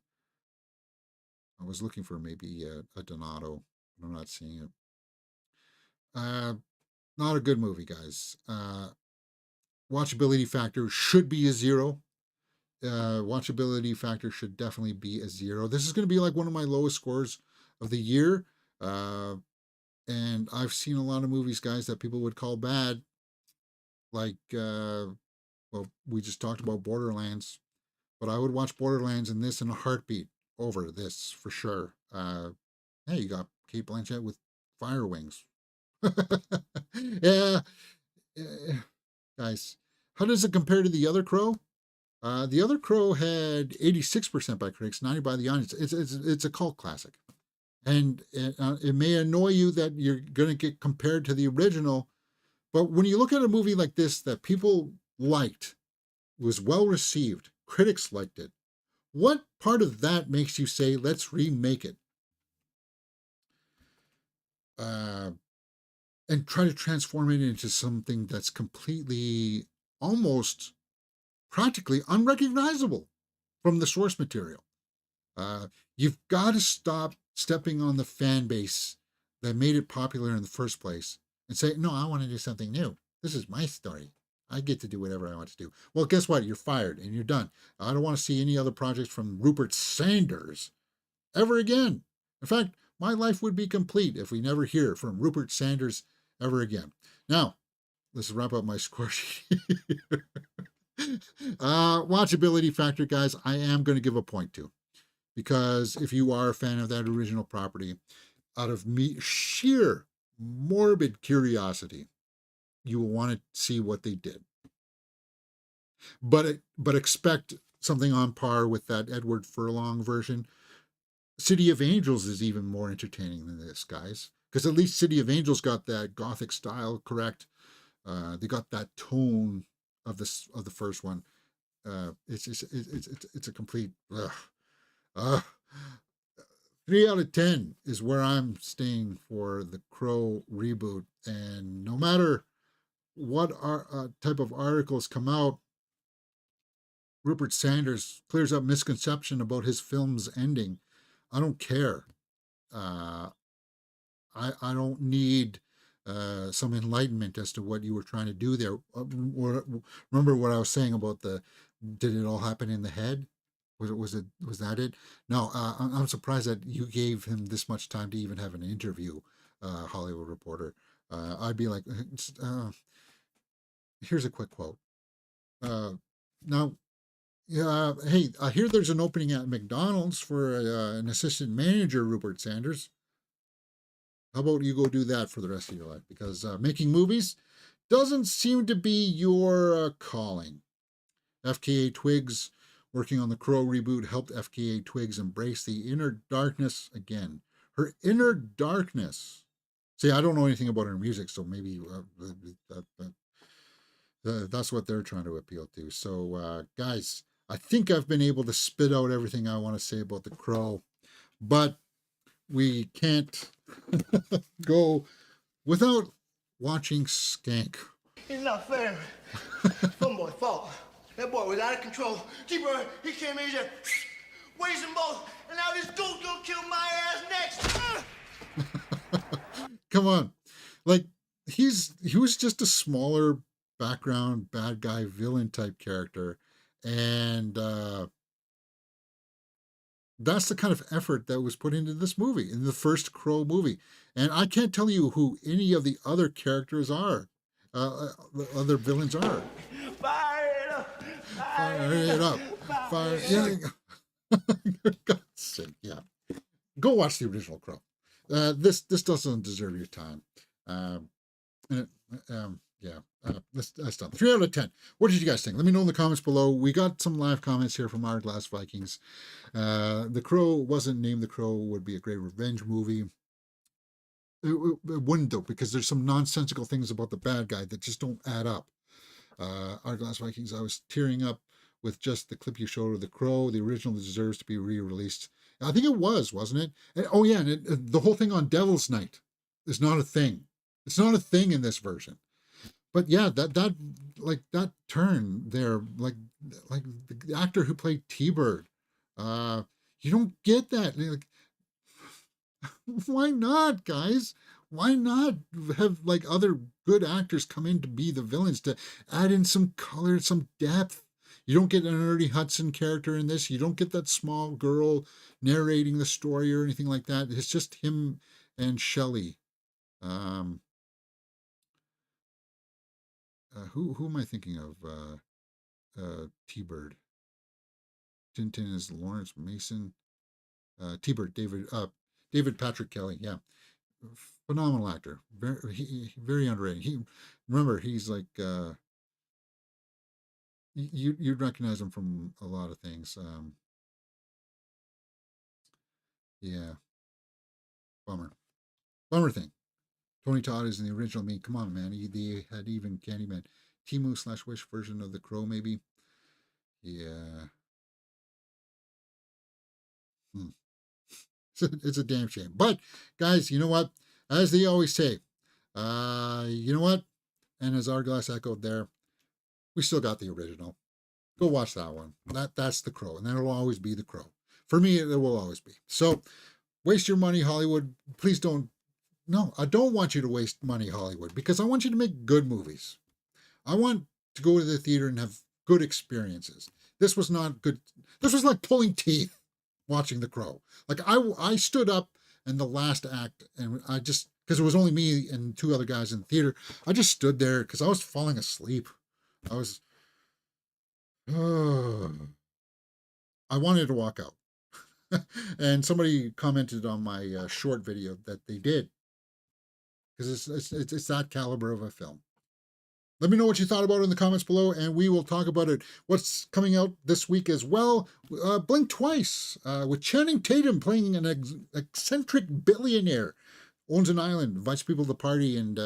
was looking for maybe a Donato, but I'm not seeing it. Not a good movie, guys. Watchability factor should be a 0. Watchability factor should definitely be a 0. This is going to be like one of my lowest scores of the year. And I've seen a lot of movies, guys, that people would call bad. Like, well, we just talked about Borderlands. But I would watch Borderlands and this in a heartbeat over this for sure. Hey, you got Kate Blanchett with fire wings. Yeah. Guys, how does it compare to The Other Crow? The Other Crow had 86% by critics, 90 by the audience. It's a cult classic. And it may annoy you that you're going to get compared to the original, but when you look at a movie like this that people liked, was well received, critics liked it, what part of that makes you say, let's remake it? uh, and try to transform it into something that's completely, almost practically unrecognizable from the source material. Uh, you've got to stop stepping on the fan base that made it popular in the first place and say, no, I want to do something new. This is my story. I get to do whatever I want to do. Well, guess what? You're fired and you're done. I don't want to see any other projects from Rupert Sanders ever again. In fact, my life would be complete if we never hear from Rupert Sanders ever again. Now, let's wrap up my score sheet. Watchability factor, guys, I am going to give a point to. Because if you are a fan of that original property, out of sheer morbid curiosity, you will want to see what they did. But expect something on par with that Edward Furlong version. City of Angels is even more entertaining than this, guys. Because at least City of Angels got that gothic style correct. They got that tone of the first one. It's a complete. Uh, 3 out of 10 is where I'm staying for the Crow reboot. And no matter what type of articles come out, Rupert Sanders clears up misconception about his film's ending. I don't care. Uh, I don't need some enlightenment as to what you were trying to do there. Remember what I was saying about did it all happen in the head? Was that it? No, I'm surprised that you gave him this much time to even have an interview, Hollywood Reporter. I'd be like, here's a quick quote. Now, hey, I hear there's an opening at McDonald's for an assistant manager, Rupert Sanders. How about you go do that for the rest of your life? Because making movies doesn't seem to be your calling. FKA Twigs, working on the Crow reboot, helped FKA Twigs embrace the inner darkness again. Her inner darkness. See, I don't know anything about her music, so maybe that's what they're trying to appeal to. So, guys, I think I've been able to spit out everything I want to say about the Crow, but we can't go without watching Skank. It's not fair. Funboy's fault. That boy was out of control. T-Bird, he came in here, weighs them both, and now this dude's gonna kill my ass next. Come on. Like, he was just a smaller background bad guy villain type character, and that's the kind of effort that was put into this movie, in the first Crow movie. And I can't tell you who any of the other characters are, the other villains are. Fire it up! Fire it up! Fire it up! For God's sake, yeah. Go watch the original Crow. This doesn't deserve your time. That's done. 3 out of 10. What did you guys think? Let me know in the comments below. We got some live comments here from Hourglass Vikings. The Crow wasn't named The Crow would be a great revenge movie. It wouldn't, though, because there's some nonsensical things about the bad guy that just don't add up. Hourglass Vikings, I was tearing up with just the clip you showed of The Crow. The original deserves to be re-released. I think it wasn't it? And, oh, yeah, and the whole thing on Devil's Night is not a thing. It's not a thing in this version. But yeah, that turn there, like the actor who played T-Bird, you don't get that. Like, why not, guys? Why not have like other good actors come in to be the villains to add in some color, some depth? You don't get an Ernie Hudson character in this. You don't get that small girl narrating the story or anything like that. It's just him and Shelley. Who am I thinking of? T-Bird. Tintin is Lawrence Mason. T-Bird, David Patrick Kelly. Yeah, phenomenal actor. Very underrated. He's like you'd recognize him from a lot of things. Yeah, bummer thing. Tony Todd is in the original. I mean, come on, man. They had even Candyman, Timu/Wish version of The Crow, maybe. Yeah. It's a damn shame. But, guys, you know what? as they always say, you know what? And as our glass echoed there, we still got the original. Go watch that one. That's The Crow, and that'll always be The Crow. For me, it will always be. So, waste your money, Hollywood. Please don't. No, I don't want you to waste money, Hollywood, because I want you to make good movies. I want to go to the theater and have good experiences. This was not good. This was like pulling teeth watching The Crow. Like I stood up in the last act, and I just, because it was only me and two other guys in the theater, I just stood there because I was falling asleep. I was, I wanted to walk out. And somebody commented on my short video that they did, because it's that caliber of a film. Let me know what you thought about it in the comments below, and we will talk about it. What's coming out this week as well? Blink Twice, with Channing Tatum playing an eccentric billionaire. Owns an island, invites people to the party, and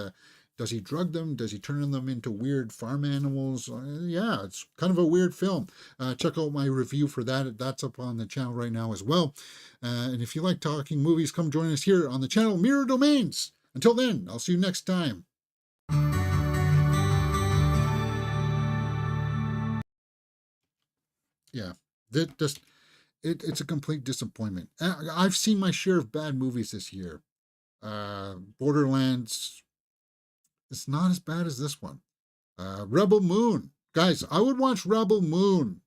does he drug them? Does he turn them into weird farm animals? Yeah, it's kind of a weird film. Check out my review for that. That's up on the channel right now as well. And if you like talking movies, come join us here on the channel Mirror Domains. Until then, I'll see you next time. Yeah, it's a complete disappointment. I've seen my share of bad movies this year. Borderlands, it's not as bad as this one. Rebel Moon, guys, I would watch Rebel Moon.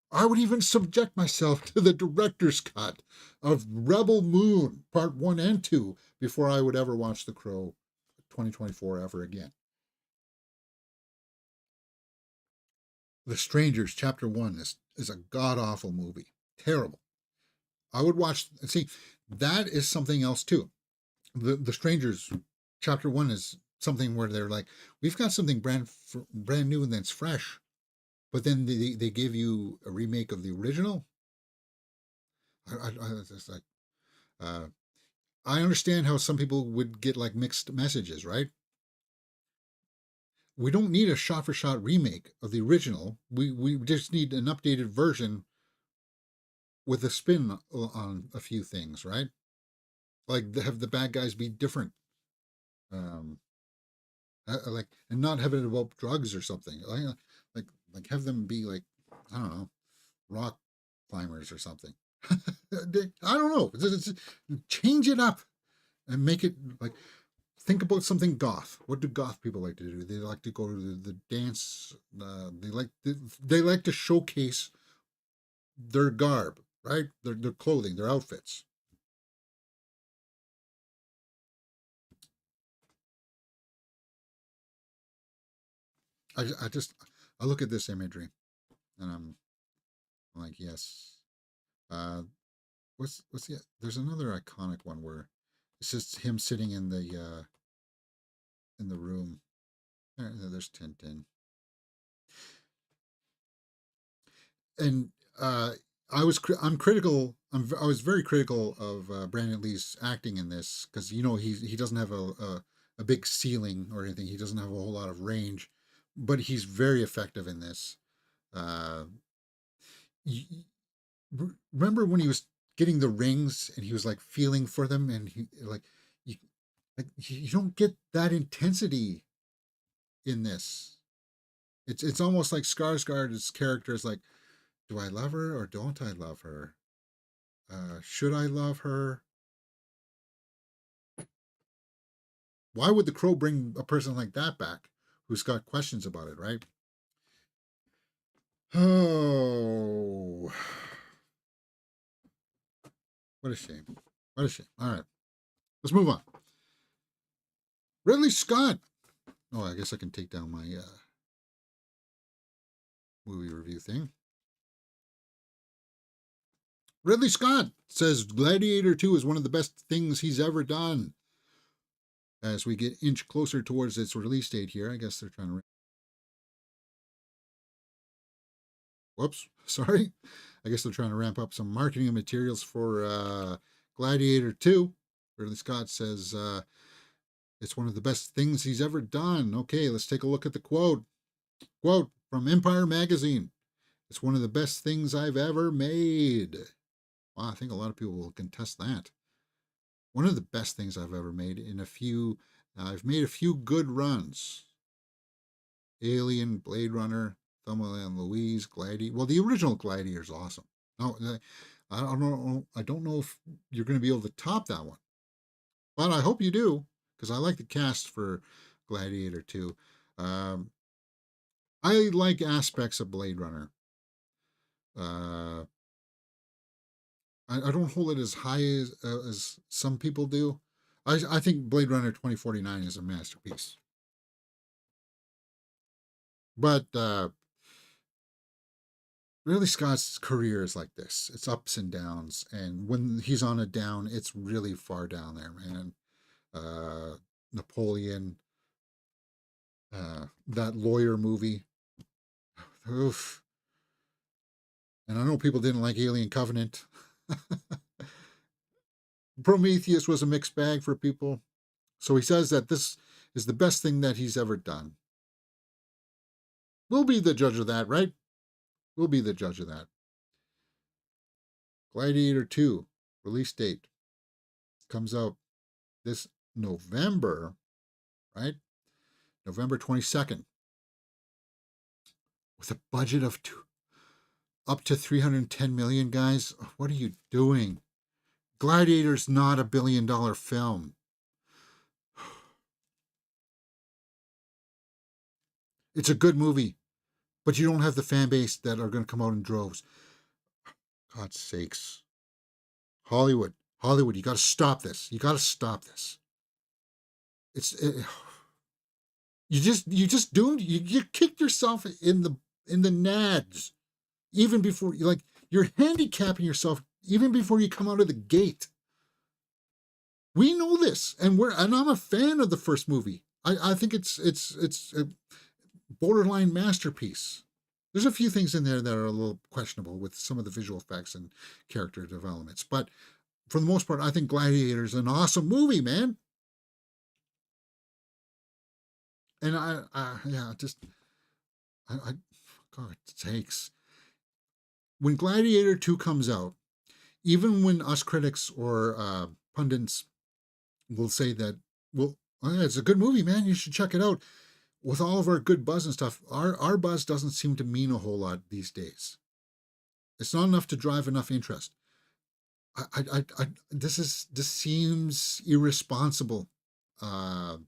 I would even subject myself to the director's cut of Rebel Moon, part 1 and 2, before I would ever watch The Crow 2024 ever again. The Strangers, Chapter 1 is a god-awful movie. Terrible. I would watch, see, that is something else too. The Strangers, Chapter 1 is something where they're like, we've got something brand new and that's fresh. But then they give you a remake of the original. It's like, I understand how some people would get like mixed messages, right? We don't need a shot-for-shot remake of the original. We just need an updated version with a spin on a few things, right? Like have the bad guys be different, like, and not have it about drugs or something. Like have them be like, I don't know, rock climbers or something. I don't know. Change it up and make it like. Think about something goth. What do goth people like to do? They like to go to the dance. They like to showcase their garb, right? Their clothing, their outfits. I look at this imagery, and I'm like, yes. What's the? There's another iconic one where it's just him sitting in the room. There's Tintin. And I'm critical. I was very critical of Brandon Lee's acting in this because he doesn't have a big ceiling or anything. He doesn't have a whole lot of range, but he's very effective in this. Remember when he was getting the rings and he was like feeling for them, and you don't get that intensity in this. It's almost like Skarsgård's character is like, do I love her or don't I love her? Should I love her? Why would the Crow bring a person like that back who's got questions about it, right? Oh, what a shame. What a shame. All right, let's move on. Ridley Scott. Oh, I guess I can take down my movie review thing. Ridley Scott says Gladiator 2 is one of the best things he's ever done. As we get inch closer towards its release date here, I guess they're trying to... Whoops, sorry. I guess they're trying to ramp up some marketing materials for Gladiator 2. Ridley Scott says it's one of the best things he's ever done. Okay, let's take a look at the quote. Quote from Empire Magazine. It's one of the best things I've ever made. Wow, I think a lot of people will contest that. one of the best things I've ever made in a few. I've made a few good runs. Alien, Blade Runner, Thelma and Louise, Gladiator. Well, the original Gladiator is awesome. No, I don't know. I don't know if you're going to be able to top that one, but I hope you do because I like the cast for Gladiator too. Um, I like aspects of Blade Runner. Uh, I don't hold it as high as some people do. I think Blade Runner 2049 is a masterpiece. But Ridley Scott's career is like this. It's ups and downs. And when he's on a down, it's really far down there, man. Napoleon, that lawyer movie. Oof. And I know people didn't like Alien Covenant. Prometheus was a mixed bag for people. So he says that this is the best thing that he's ever done. We'll be the judge of that, right? We'll be the judge of that. Gladiator 2, release date, comes out this November, right? November 22nd. With a budget of up to 310 million, guys. What are you doing? Gladiator's not $1 billion film. It's a good movie, but you don't have the fan base that are going to come out in droves. God's sakes. Hollywood, you got to stop this. You got to stop this. You just doomed. You kicked yourself in the nads, even before you're handicapping yourself even before you come out of the gate. We know this, and I'm a fan of the first movie. I think it's a borderline masterpiece. There's a few things in there that are a little questionable with some of the visual effects and character developments, but for the most part, I think Gladiator is an awesome movie, man. And God sakes. When Gladiator 2 comes out, even when us critics or pundits will say that, well, it's a good movie, man, you should check it out. With all of our good buzz and stuff, our buzz doesn't seem to mean a whole lot these days. It's not enough to drive enough interest. This seems irresponsible from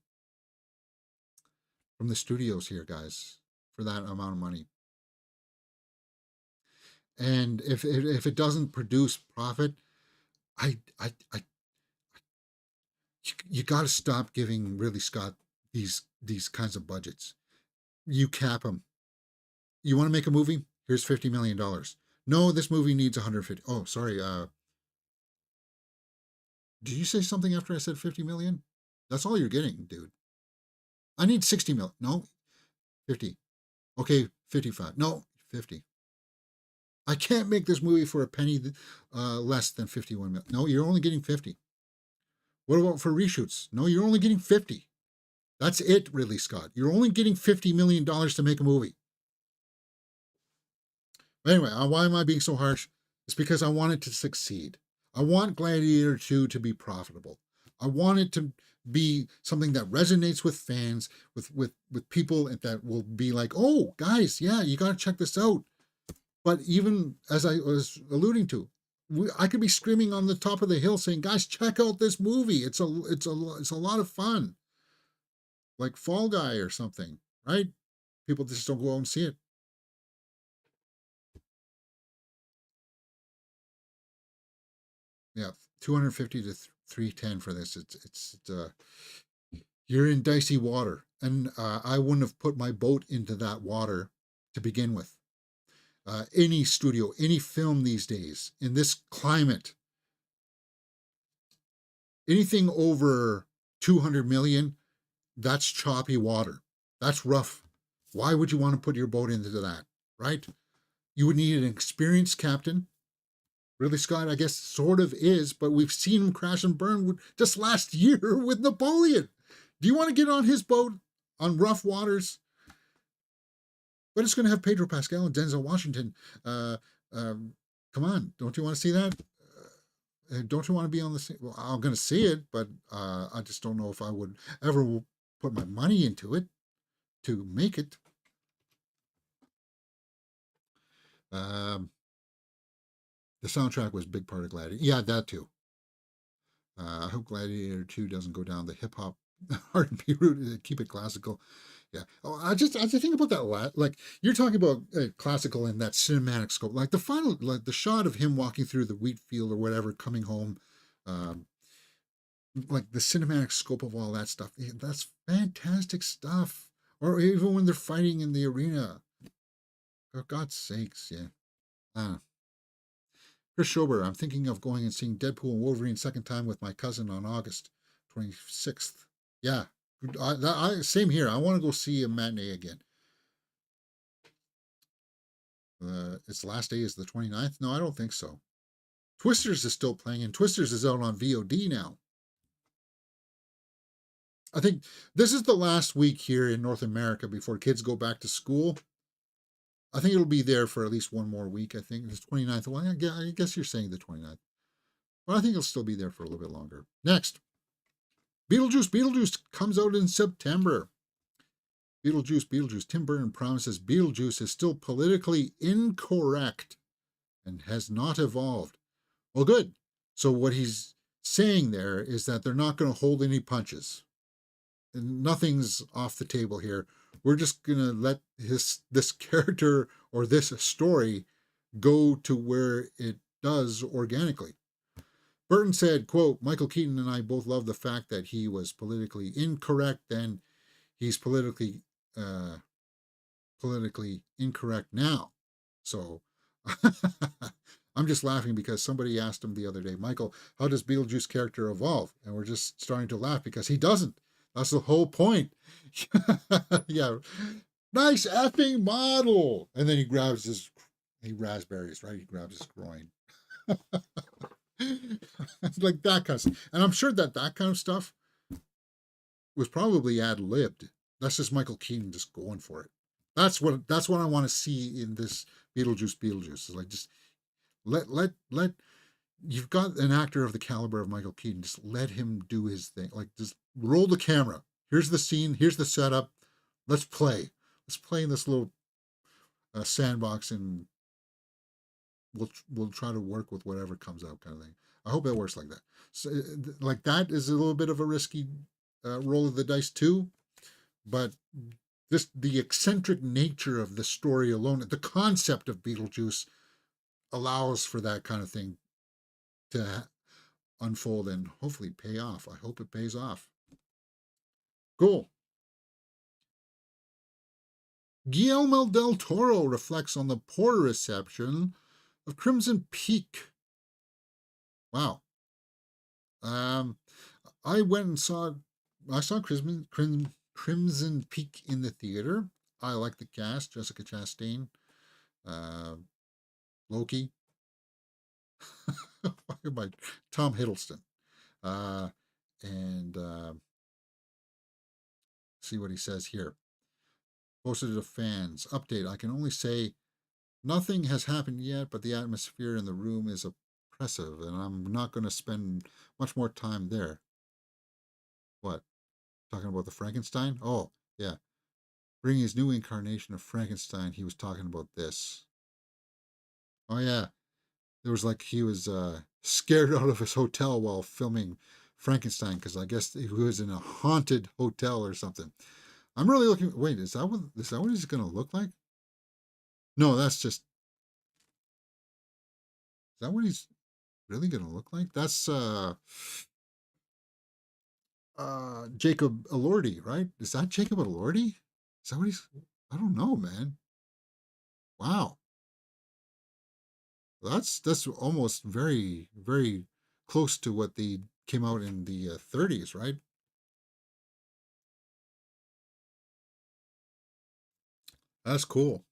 the studios here, guys, for that amount of money. And if it doesn't produce profit, you got to stop giving Ridley Scott these kinds of budgets. You cap them. You want to make a movie? Here's $50 million. No, this movie needs 150. Oh, sorry. Did you say something after I said 50 million? That's all you're getting, dude. I need 60 million. No, 50. Okay, 55. No, 50. I can't make this movie for a penny less than 51 million. No, you're only getting 50. What about for reshoots? No, you're only getting 50. That's it, Ridley Scott. You're only getting $50 million to make a movie. But anyway, why am I being so harsh? It's because I want it to succeed. I want Gladiator 2 to be profitable. I want it to be something that resonates with fans, with people that will be like, oh, guys, yeah, you got to check this out. But even as I was alluding to, I could be screaming on the top of the hill saying, guys, check out this movie. It's a lot of fun. Like Fall Guy or something, right? People just don't go out and see it. Yeah, 250 to 310 for this. It's you're in dicey water, and I wouldn't have put my boat into that water to begin with. Any studio, any film these days in this climate, anything over 200 million, that's choppy water. That's rough. Why would you want to put your boat into that, right? You would need an experienced captain. Ridley Scott, I guess, sort of is, but we've seen him crash and burn just last year with Napoleon. Do you want to get on his boat on rough waters? But it's going to have Pedro Pascal and Denzel Washington. Come on, don't you want to see that? Don't you want to be on the same? Well, I'm going to see it, but I just don't know if I would ever put my money into it to make it. Um, the soundtrack was a big part of Gladiator. Yeah, that too. I hope Gladiator 2 doesn't go down the hip hop R&B route. Keep it classical. Yeah. Oh, I just think about that a lot. Like you're talking about classical in that cinematic scope, like the final, like the shot of him walking through the wheat field or whatever, coming home, um, like the cinematic scope of all that stuff. That's fantastic stuff. Or even when they're fighting in the arena. For God's sakes, yeah. Chris Schober, I'm thinking of going and seeing Deadpool and Wolverine second time with my cousin on August 26th. Yeah, same here. I want to go see a matinee again. Its last day is the 29th? No, I don't think so. Twisters is still playing, and Twisters is out on VOD now. I think this is the last week here in North America before kids go back to school. I think it'll be there for at least one more week. I think it's 29th. Well, I guess you're saying the 29th. But I think it'll still be there for a little bit longer. Next, Beetlejuice. Beetlejuice comes out in September. Beetlejuice. Tim Burton promises Beetlejuice is still politically incorrect and has not evolved. Well, good. So what he's saying there is that they're not going to hold any punches. And nothing's off the table here. We're just going to let this character or this story go to where it does organically. Burton said, quote, Michael Keaton and I both love the fact that he was politically incorrect and he's politically incorrect now. So I'm just laughing because somebody asked him the other day, Michael, how does Beetlejuice character evolve? And we're just starting to laugh because he doesn't. That's the whole point. Yeah. Nice effing model. And then he grabs raspberries, right? He grabs his groin. Like that kind of stuff. And I'm sure that kind of stuff was probably ad-libbed. That's just Michael Keaton just going for it. That's what I want to see in this Beetlejuice. It's like just let you've got an actor of the caliber of Michael Keaton. Just let him do his thing. Like just roll the camera. Here's the scene. Here's the setup. Let's play. Let's play in this little sandbox, and we'll try to work with whatever comes out, kind of thing. I hope it works like that. So, like that is a little bit of a risky roll of the dice too, but the eccentric nature of the story alone, the concept of Beetlejuice, allows for that kind of thing to unfold and hopefully pay off. I hope it pays off. Cool. Guillermo del Toro reflects on the poor reception of Crimson Peak. Wow. I went and saw Crimson Peak in the theater. I like the cast: Jessica Chastain, Loki, Tom Hiddleston, and see what he says here. Posted to fans. Update. I can only say nothing has happened yet, but the atmosphere in the room is oppressive, and I'm not going to spend much more time there. What? Talking about the Frankenstein? Oh, yeah. Bringing his new incarnation of Frankenstein, he was talking about this. Oh, yeah. There was like he was scared out of his hotel while filming Frankenstein because I guess he was in a haunted hotel or something. I'm really looking. Wait, is that what he's going to look like? No, that's just. Is that what he's really going to look like? That's Jacob Elordi, right? Is that Jacob Elordi? Is that what he's? I don't know, man. Wow. That's almost very, very close to what they came out in the 30s, right? That's cool.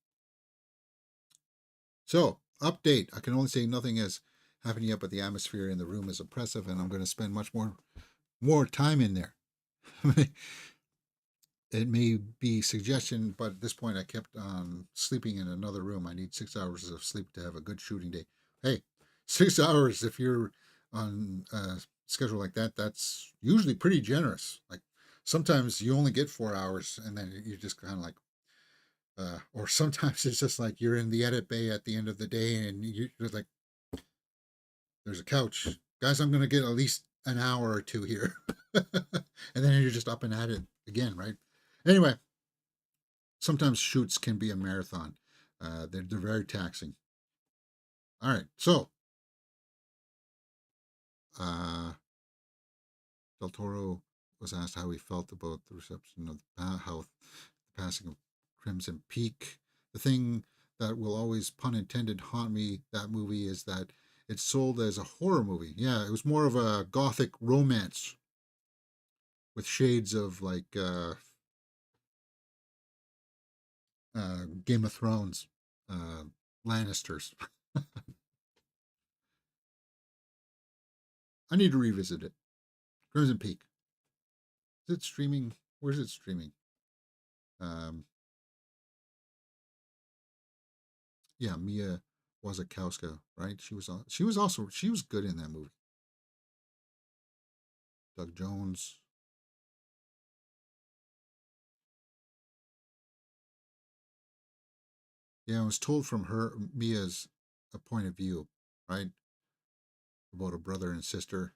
So, update. I can only say nothing has happened yet, but the atmosphere in the room is oppressive, and I'm going to spend much more time in there. It may be suggestion, but at this point I kept on sleeping in another room. I need 6 hours of sleep to have a good shooting day. Hey, 6 hours if you're on a schedule like that, that's usually pretty generous. Like sometimes you only get 4 hours, and then you just kind of like, or sometimes it's just like you're in the edit bay at the end of the day, and you're like, there's a couch, guys. I'm gonna get at least an hour or two here, and then you're just up and at it again, right? Anyway, sometimes shoots can be a marathon. They're very taxing. All right, so uh, Del Toro was asked how he felt about the reception of how the passing of Crimson Peak. The thing that will always, pun intended, haunt me, that movie, is that it's sold as a horror movie. Yeah, it was more of a gothic romance with shades of like Game of Thrones, uh, Lannisters. I need to revisit it. Crimson Peak. Is it streaming? Where's it streaming? Um, yeah, Mia Wasikowska, right? She was good in that movie. Doug Jones. Yeah, I was told from Mia's a point of view, right? About a brother and sister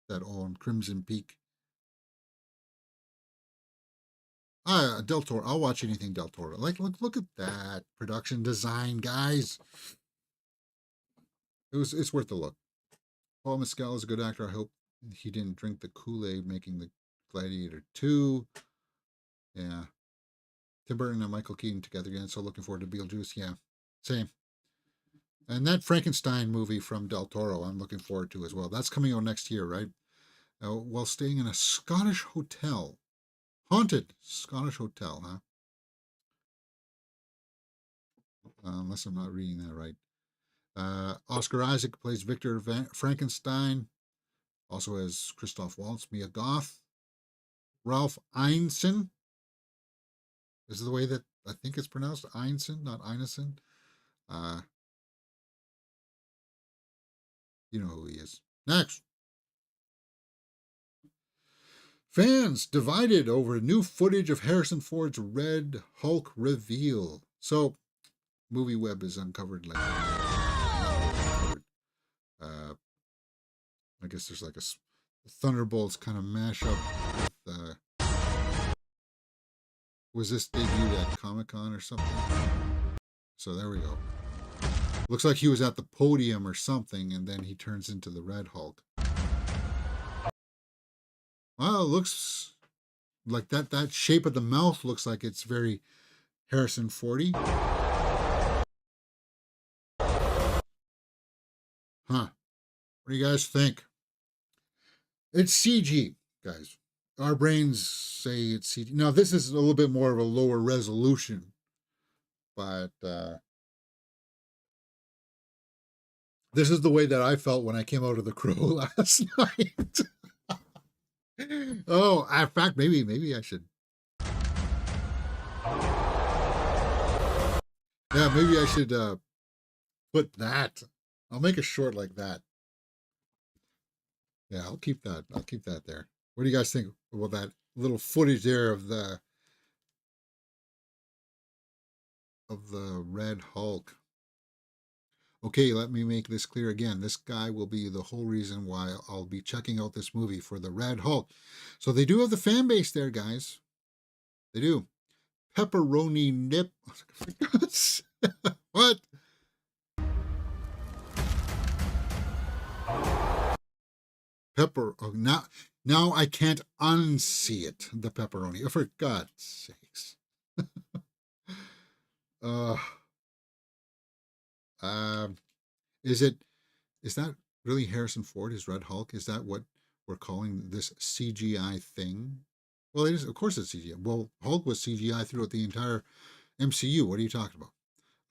that own Crimson Peak. Del Toro. I'll watch anything Del Toro. Like, look at that production design, guys. It's worth the look. Paul Mescal is a good actor. I hope he didn't drink the Kool-Aid making the Gladiator 2. Yeah. Tim Burton and Michael Keaton together again. So looking forward to Beetlejuice. Yeah. Same. And that Frankenstein movie from Del Toro, I'm looking forward to as well. That's coming out next year, right? While staying in a Scottish hotel. Haunted Scottish hotel, huh? Unless I'm not reading that right. Oscar Isaac plays Victor Frankenstein. Also has Christoph Waltz, Mia Goth. Ralph Ineson. This is the way that I think it's pronounced. Ineson, not Ineson. Uh, you know who he is. Next. Fans divided over new footage of Harrison Ford's Red Hulk reveal. So, Movie Web is uncovered like uncovered. Uh, I guess there's like a Thunderbolts kind of mashup with. Was this debuted at Comic Con or something? So there we go. Looks like he was at the podium or something, and then he turns into the Red Hulk. Well, it looks like that shape of the mouth looks like it's very Harrison Fordy. Huh. What do you guys think? It's CG, guys. Our brains say it's CG. Now, this is a little bit more of a lower resolution, but this is the way that I felt when I came out of the Crow last night. Oh, in fact, maybe I should. Yeah, maybe I should put that. I'll make a short like that. Yeah, I'll keep that. I'll keep that there. What do you guys think about that little footage there of the Red Hulk? Okay, let me make this clear again. This guy will be the whole reason why I'll be checking out this movie, for the Red Hulk. So they do have the fan base there, guys. They do. Pepperoni nip. What? Pepper. Oh, now I can't unsee it. The pepperoni. Oh, for God's sakes. uh, um, is that really Harrison Ford, his Red Hulk? Is that what we're calling this CGI thing? Well, it is. Of course, it's CGI. Well, Hulk was CGI throughout the entire MCU. What are you talking about?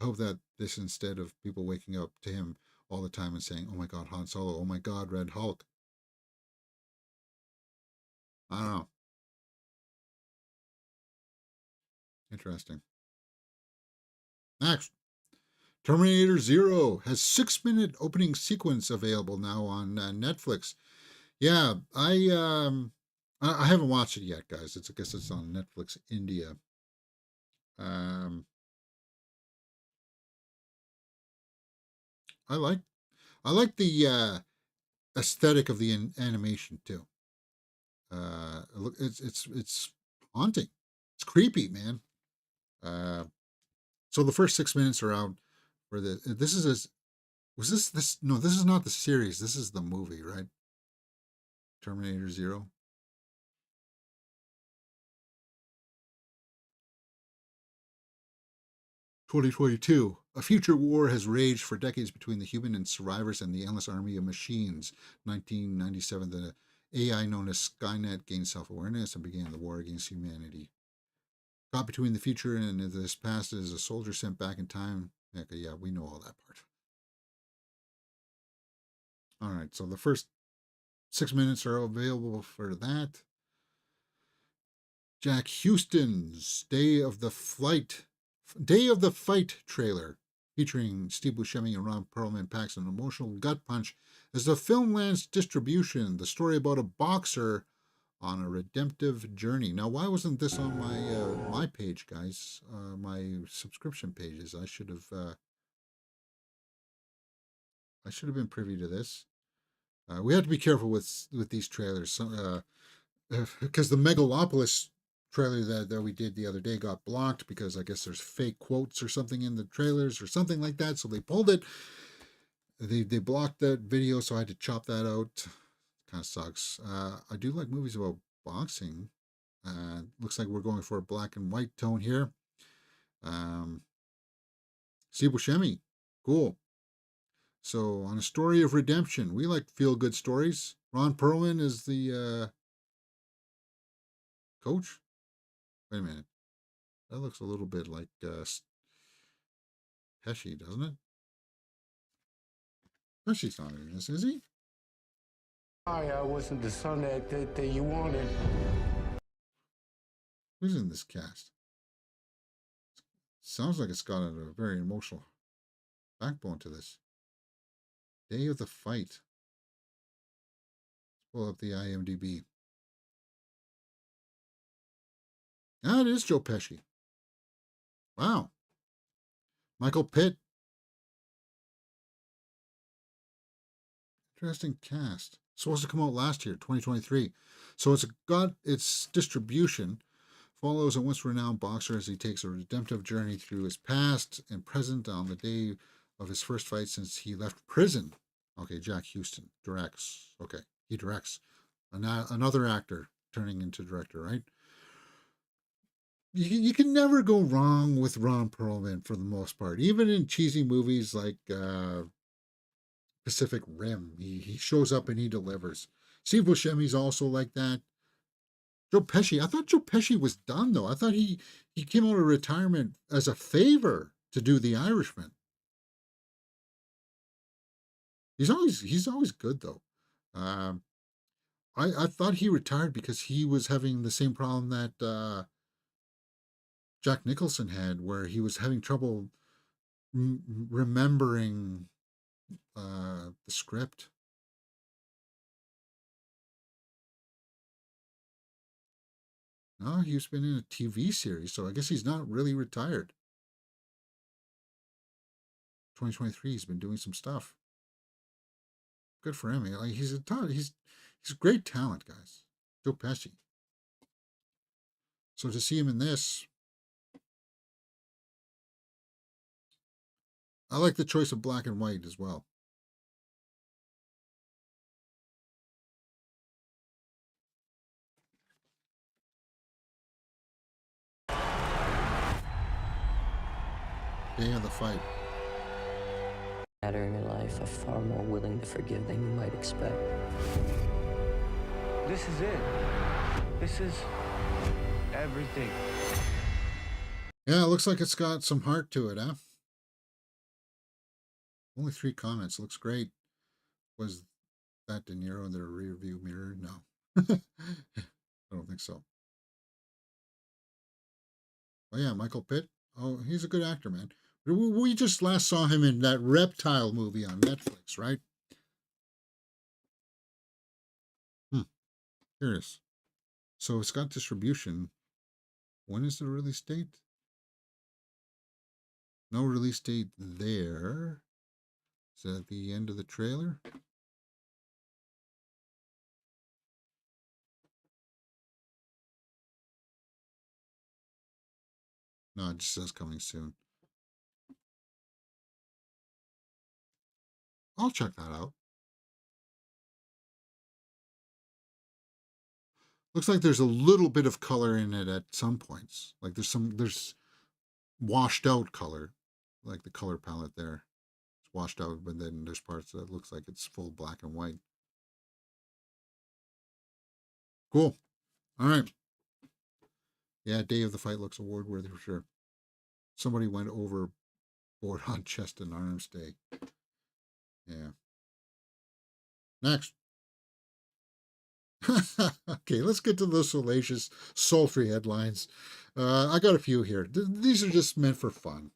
I hope that this, instead of people waking up to him all the time and saying, "Oh my God, Han Solo! Oh my God, Red Hulk!" I don't know. Interesting. Next, Terminator Zero has 6-minute opening sequence available now on Netflix. Yeah, I haven't watched it yet, guys. I guess it's on Netflix India. Um, I like the aesthetic of the animation too. Look, it's haunting. It's creepy, man. Uh, so the first 6 minutes are out for the. This is a, was this no? This is not the series. This is the movie, right? Terminator Zero. 2022. A future war has raged for decades between the human and survivors and the endless army of machines. 1997, the AI known as Skynet gained self-awareness and began the war against humanity. Caught between the future and this past as a soldier sent back in time. Okay, yeah, we know all that part. All right, so the first 6 minutes are available for that. Jack Houston's Day of the Fight trailer featuring Steve Buscemi and Ron Perlman packs an emotional gut punch as the film lands distribution. The story about a boxer on a redemptive journey. Now, why wasn't this on my page, guys? My subscription pages. I should have been privy to this. We have to be careful with these trailers, because the Megalopolis trailer that we did the other day got blocked because I guess there's fake quotes or something in the trailers or something like that. So they pulled it. They blocked that video, so I had to chop that out. Kind of sucks. I do like movies about boxing. Looks like we're going for a black and white tone here. Steve Buscemi, cool. So on a story of redemption, we like feel good stories. Ron Perlman is the coach. Wait a minute. That looks a little bit like Pesci, doesn't it? Pesci's not in this, is he? I wasn't the son that you wanted. Who's in this cast? Sounds like it's got a very emotional backbone to this. Day of the Fight. Let's pull up the IMDb. Ah, it is Joe Pesci. Wow. Michael Pitt. Interesting cast. Supposed to come out last year, 2023. So it's got its distribution. Follows a once renowned boxer as he takes a redemptive journey through his past and present on the day of his first fight since he left prison. Okay, Jack Houston directs. Okay, he directs. Another actor turning into director, right? You can never go wrong with Ron Perlman for the most part. Even in cheesy movies like Pacific Rim, he shows up and he delivers. Steve Buscemi's also like that. Joe Pesci, I thought Joe Pesci was done though. I thought he came out of retirement as a favor to do The Irishman. He's always good though. Um, I thought he retired because he was having the same problem that Jack Nicholson had, where he was having trouble remembering the script. No, he's been in a TV series, so I guess he's not really retired. 2023, he's been doing some stuff. Good for him. Like he's a great talent, guys. Joe Pesci. So to see him in this, I like the choice of black and white as well. Day of the Fight. Matter in your life are far more willing to forgive than you might expect. This is it. This is everything. Yeah, it looks like it's got some heart to it, huh? Only 3 comments. Looks great. Was that De Niro in the rear view mirror? No. I don't think so. Oh yeah, Michael Pitt. Oh, he's a good actor, man. We just last saw him in that reptile movie on Netflix, right? Curious. So it's got distribution. When is the release date? No release date there. Is that the end of the trailer? No, it just says coming soon. I'll check that out. Looks like there's a little bit of color in it at some points. Like there's washed out color, like the color palette there. It's washed out, but then there's parts that looks like it's full black and white. Cool. All right. Yeah, Day of the Fight looks award worthy for sure. Somebody went overboard on chest and arms day. Yeah. Next. Okay, let's get to the salacious, sultry headlines. I got a few here. These are just meant for fun.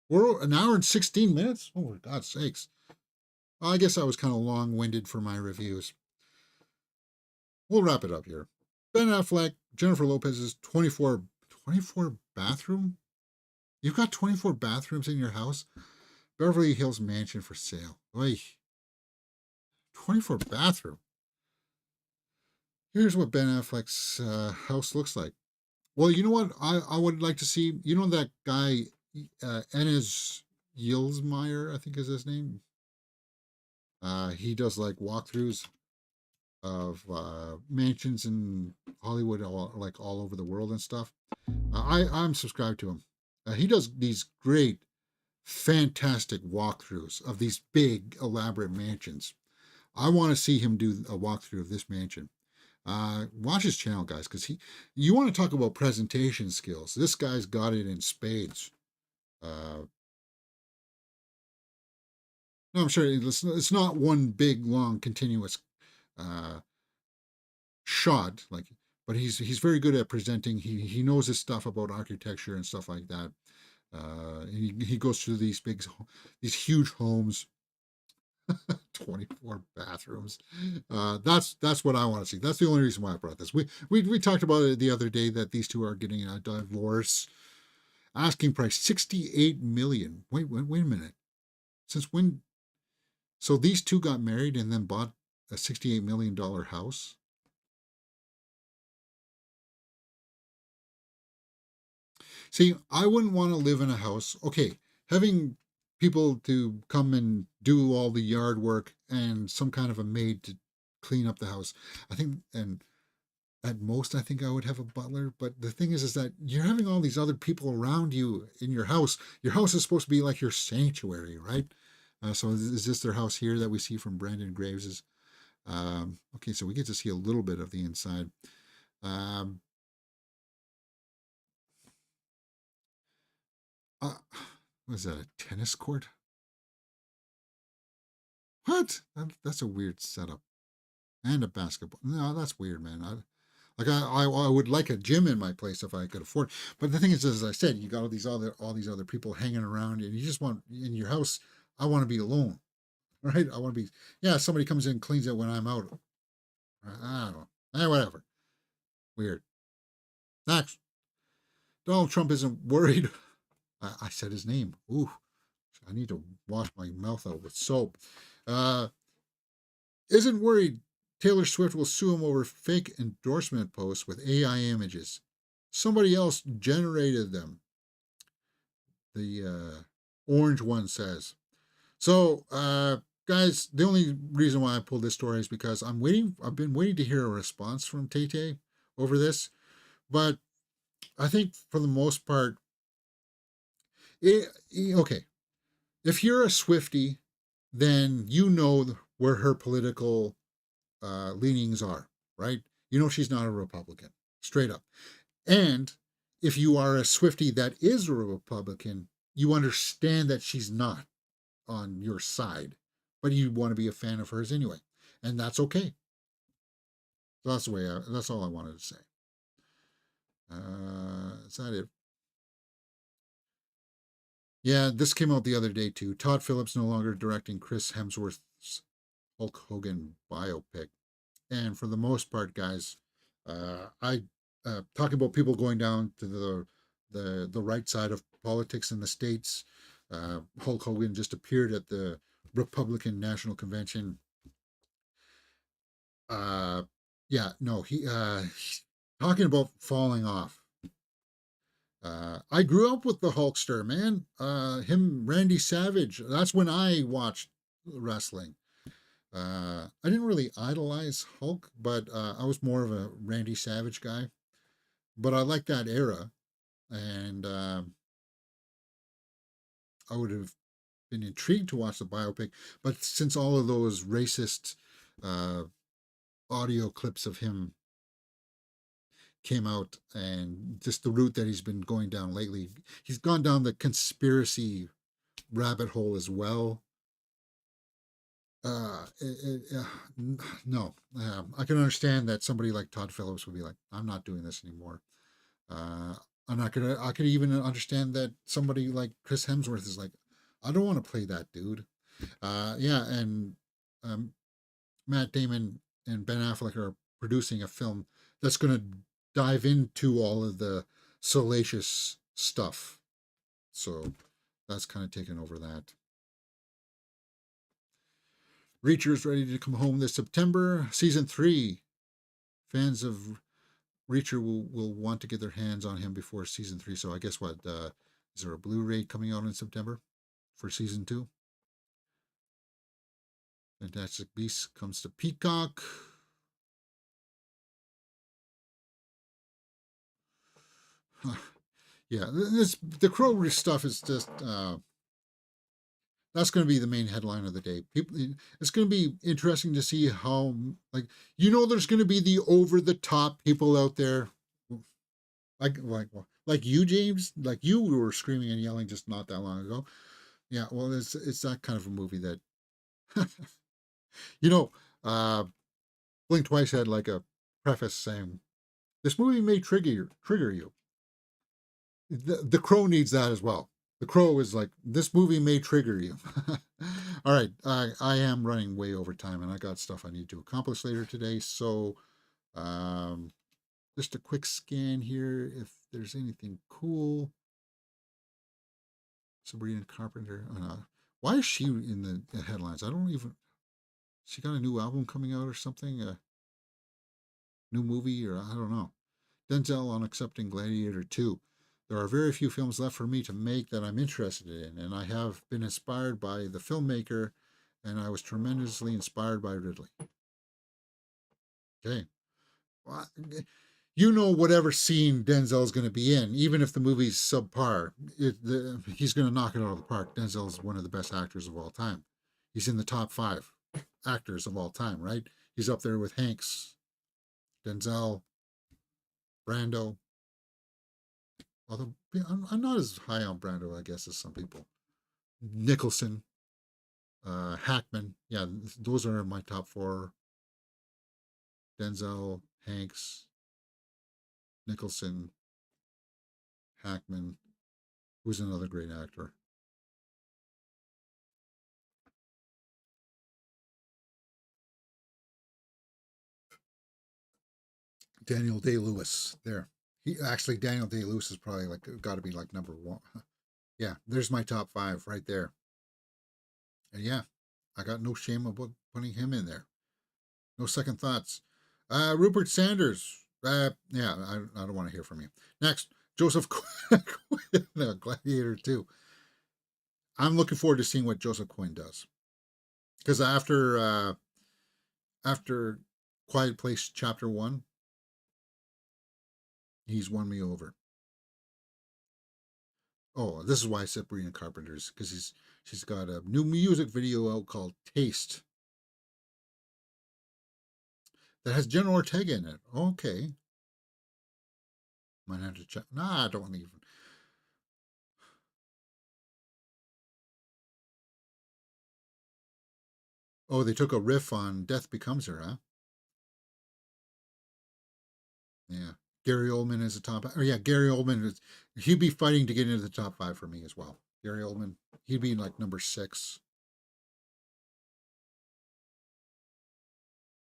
We're an hour and 16 minutes? Oh, for God's sakes. I guess I was kind of long winded for my reviews. We'll wrap it up here. Ben Affleck, Jennifer Lopez's 24 bathroom? You've got 24 bathrooms in your house? Beverly Hills mansion for sale. Oy. 24 bathroom. Here's what Ben Affleck's house looks like. Well, you know what I would like to see? You know that guy, Enes Yilsmeyer, I think is his name? He does like walkthroughs of mansions in Hollywood, all over the world and stuff. I'm subscribed to him. He does these great, fantastic walkthroughs of these big, elaborate mansions. I want to see him do a walkthrough of this mansion. Watch his channel, guys, because you want to talk about presentation skills. This guy's got it in spades. No, I'm sure it's not one big, long, continuous shot, but he's very good at presenting. He knows his stuff about architecture and stuff like that. He goes through these huge homes. 24 bathrooms. That's what I want to see. That's the only reason why I brought this. We talked about it the other day that these two are getting a divorce. Asking price 68 million. Wait a minute. Since when? So these two got married and then bought a $68 million house. See, I wouldn't want to live in a house. Okay, having people to come and do all the yard work and some kind of a maid to clean up the house. I think, and at most, I think I would have a butler. But the thing is that you're having all these other people around you in your house. Your house is supposed to be like your sanctuary, right? So is this their house here that we see from Brandon Graves's? Okay, so we get to see a little bit of the inside. Was that a tennis court? What? That's a weird setup. And a basketball. No, that's weird, man. I would like a gym in my place if I could afford. But the thing is, as I said, you got all these other people hanging around, and you just want in your house. I want to be alone, right? I want to be. Yeah, somebody comes in and cleans it when I'm out. I don't know. Whatever. Weird. Next, Donald Trump isn't worried. I said his name. Ooh, I need to wash my mouth out with soap. Isn't worried Taylor Swift will sue him over fake endorsement posts with AI images. Somebody else generated them. The orange one says. So, guys, the only reason why I pulled this story is because I've been waiting to hear a response from Tay over this. But I think for the most part, okay, if you're a Swiftie, then you know where her political leanings are, right? You know she's not a Republican, straight up. And if you are a Swiftie that is a Republican, you understand that she's not on your side, but you want to be a fan of hers anyway, and that's okay. So that's all I wanted to say. Is that it? Yeah, this came out the other day too. Todd Phillips no longer directing Chris Hemsworth's Hulk Hogan biopic. And for the most part, guys, I talking about people going down to the right side of politics in the states. Hulk Hogan just appeared at the Republican National Convention. Uh, yeah, no, talking about falling off. I grew up with the Hulkster, man. Randy Savage. That's when I watched wrestling. I didn't really idolize Hulk, but I was more of a Randy Savage guy. But I like that era, and I would have been intrigued to watch the biopic. But since all of those racist uh, audio clips of him came out, and just the route that he's been going down lately, he's gone down the conspiracy rabbit hole as well. No, I can understand that somebody like Todd Phillips would be like, I'm not doing this anymore. Uh, I'm not gonna. I could even understand that somebody like Chris Hemsworth is like, I don't want to play that dude. Yeah, and um, Matt Damon and Ben Affleck are producing a film that's gonna dive into all of the salacious stuff. So that's kind of taken over that. Reacher's ready to come home this September. Season 3. Fans of Reacher will want to get their hands on him before season 3. So I guess what is there a Blu-ray coming out in September for season 2? Fantastic Beasts comes to Peacock. Yeah, the Crow stuff is just that's going to be the main headline of the day. People, it's going to be interesting to see how there's going to be the over the top people out there like you, James, like you were screaming and yelling just not that long ago. Yeah, well, it's that kind of a movie that you know. Blink Twice had like a preface saying, "This movie may trigger you." The Crow needs that as well. The Crow is like, "This movie may trigger you." All right, I am running way over time, and I got stuff I need to accomplish later today. So, um, just a quick scan here if there's anything cool. Sabrina Carpenter. Why is she in the headlines? I don't even. She got a new album coming out or something? A new movie, or I don't know. Denzel on accepting Gladiator 2. There are very few films left for me to make that I'm interested in, and I have been inspired by the filmmaker, and I was tremendously inspired by Ridley. Okay. Well, whatever scene Denzel's going to be in, even if the movie's subpar, he's going to knock it out of the park. Denzel's one of the best actors of all time. He's in the top 5 actors of all time, right? He's up there with Hanks, Denzel, Brando. Although I'm not as high on Brando, I guess, as some people. Nicholson, Hackman. Yeah, those are my top 4. Denzel, Hanks, Nicholson, Hackman. Who's another great actor? Daniel Day-Lewis. There. Daniel Day-Lewis is probably got to be like number 1. Yeah, there's my top 5 right there. And yeah, I got no shame about putting him in there. No second thoughts. Rupert Sanders. Yeah, I don't want to hear from you. Next, Joseph Quinn, Gladiator 2. I'm looking forward to seeing what Joseph Quinn does. Because after Quiet Place Chapter 1, he's won me over. Oh, this is why I said Sabrina Carpenter's, because she's got a new music video out called Taste that has Jenna Ortega in it. Okay. Might have to check. Nah, I don't even. Oh, they took a riff on Death Becomes Her, huh? Yeah. Gary Oldman is a top. Oh, yeah, Gary Oldman is. He'd be fighting to get into the top 5 for me as well. Gary Oldman. He'd be like number 6.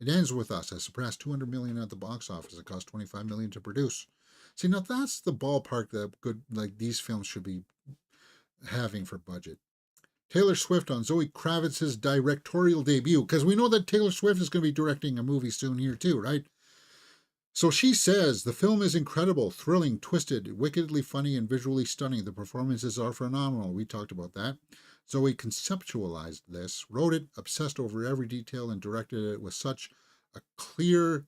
It ends with us. Has surpassed 200 million at the box office. It cost 25 million to produce. See, now that's the ballpark that good like these films should be having for budget. Taylor Swift on Zoe Kravitz's directorial debut, because we know that Taylor Swift is going to be directing a movie soon here too, right? So she says, the film is incredible, thrilling, twisted, wickedly funny, and visually stunning. The performances are phenomenal. We talked about that. Zoe conceptualized this, wrote it, obsessed over every detail, and directed it with such a clear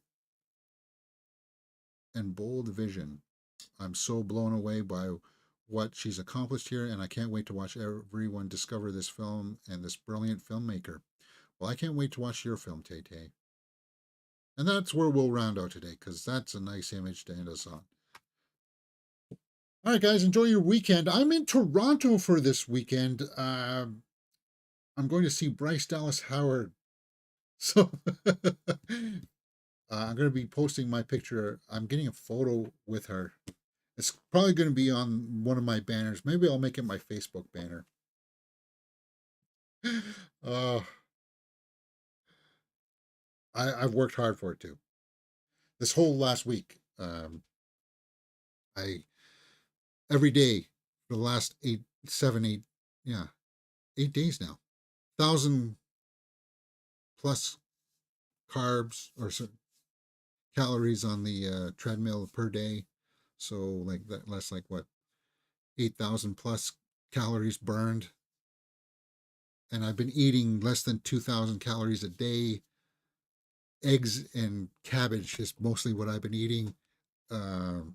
and bold vision. I'm so blown away by what she's accomplished here, and I can't wait to watch everyone discover this film and this brilliant filmmaker. Well, I can't wait to watch your film, Tay Tay. And that's where we'll round out today, because that's a nice image to end us on. All right, guys, enjoy your weekend. I'm in Toronto for this weekend. I'm going to see Bryce Dallas Howard. So I'm going to be posting my picture. I'm getting a photo with her. It's probably going to be on one of my banners. Maybe I'll make it my Facebook banner. I've worked hard for it too. This whole last week, every day for the last 8 days now, 1,000 plus carbs or calories on the treadmill per day. So like that's like what, 8,000 plus calories burned. And I've been eating less than 2,000 calories a day. Eggs and cabbage is mostly what I've been eating. I've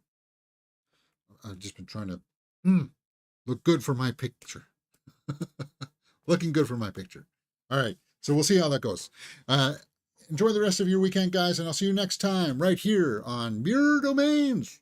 just been trying to look good for my picture. Looking good for my picture. All right. So we'll see how that goes. Enjoy the rest of your weekend, guys, and I'll see you next time right here on Mirror Domains.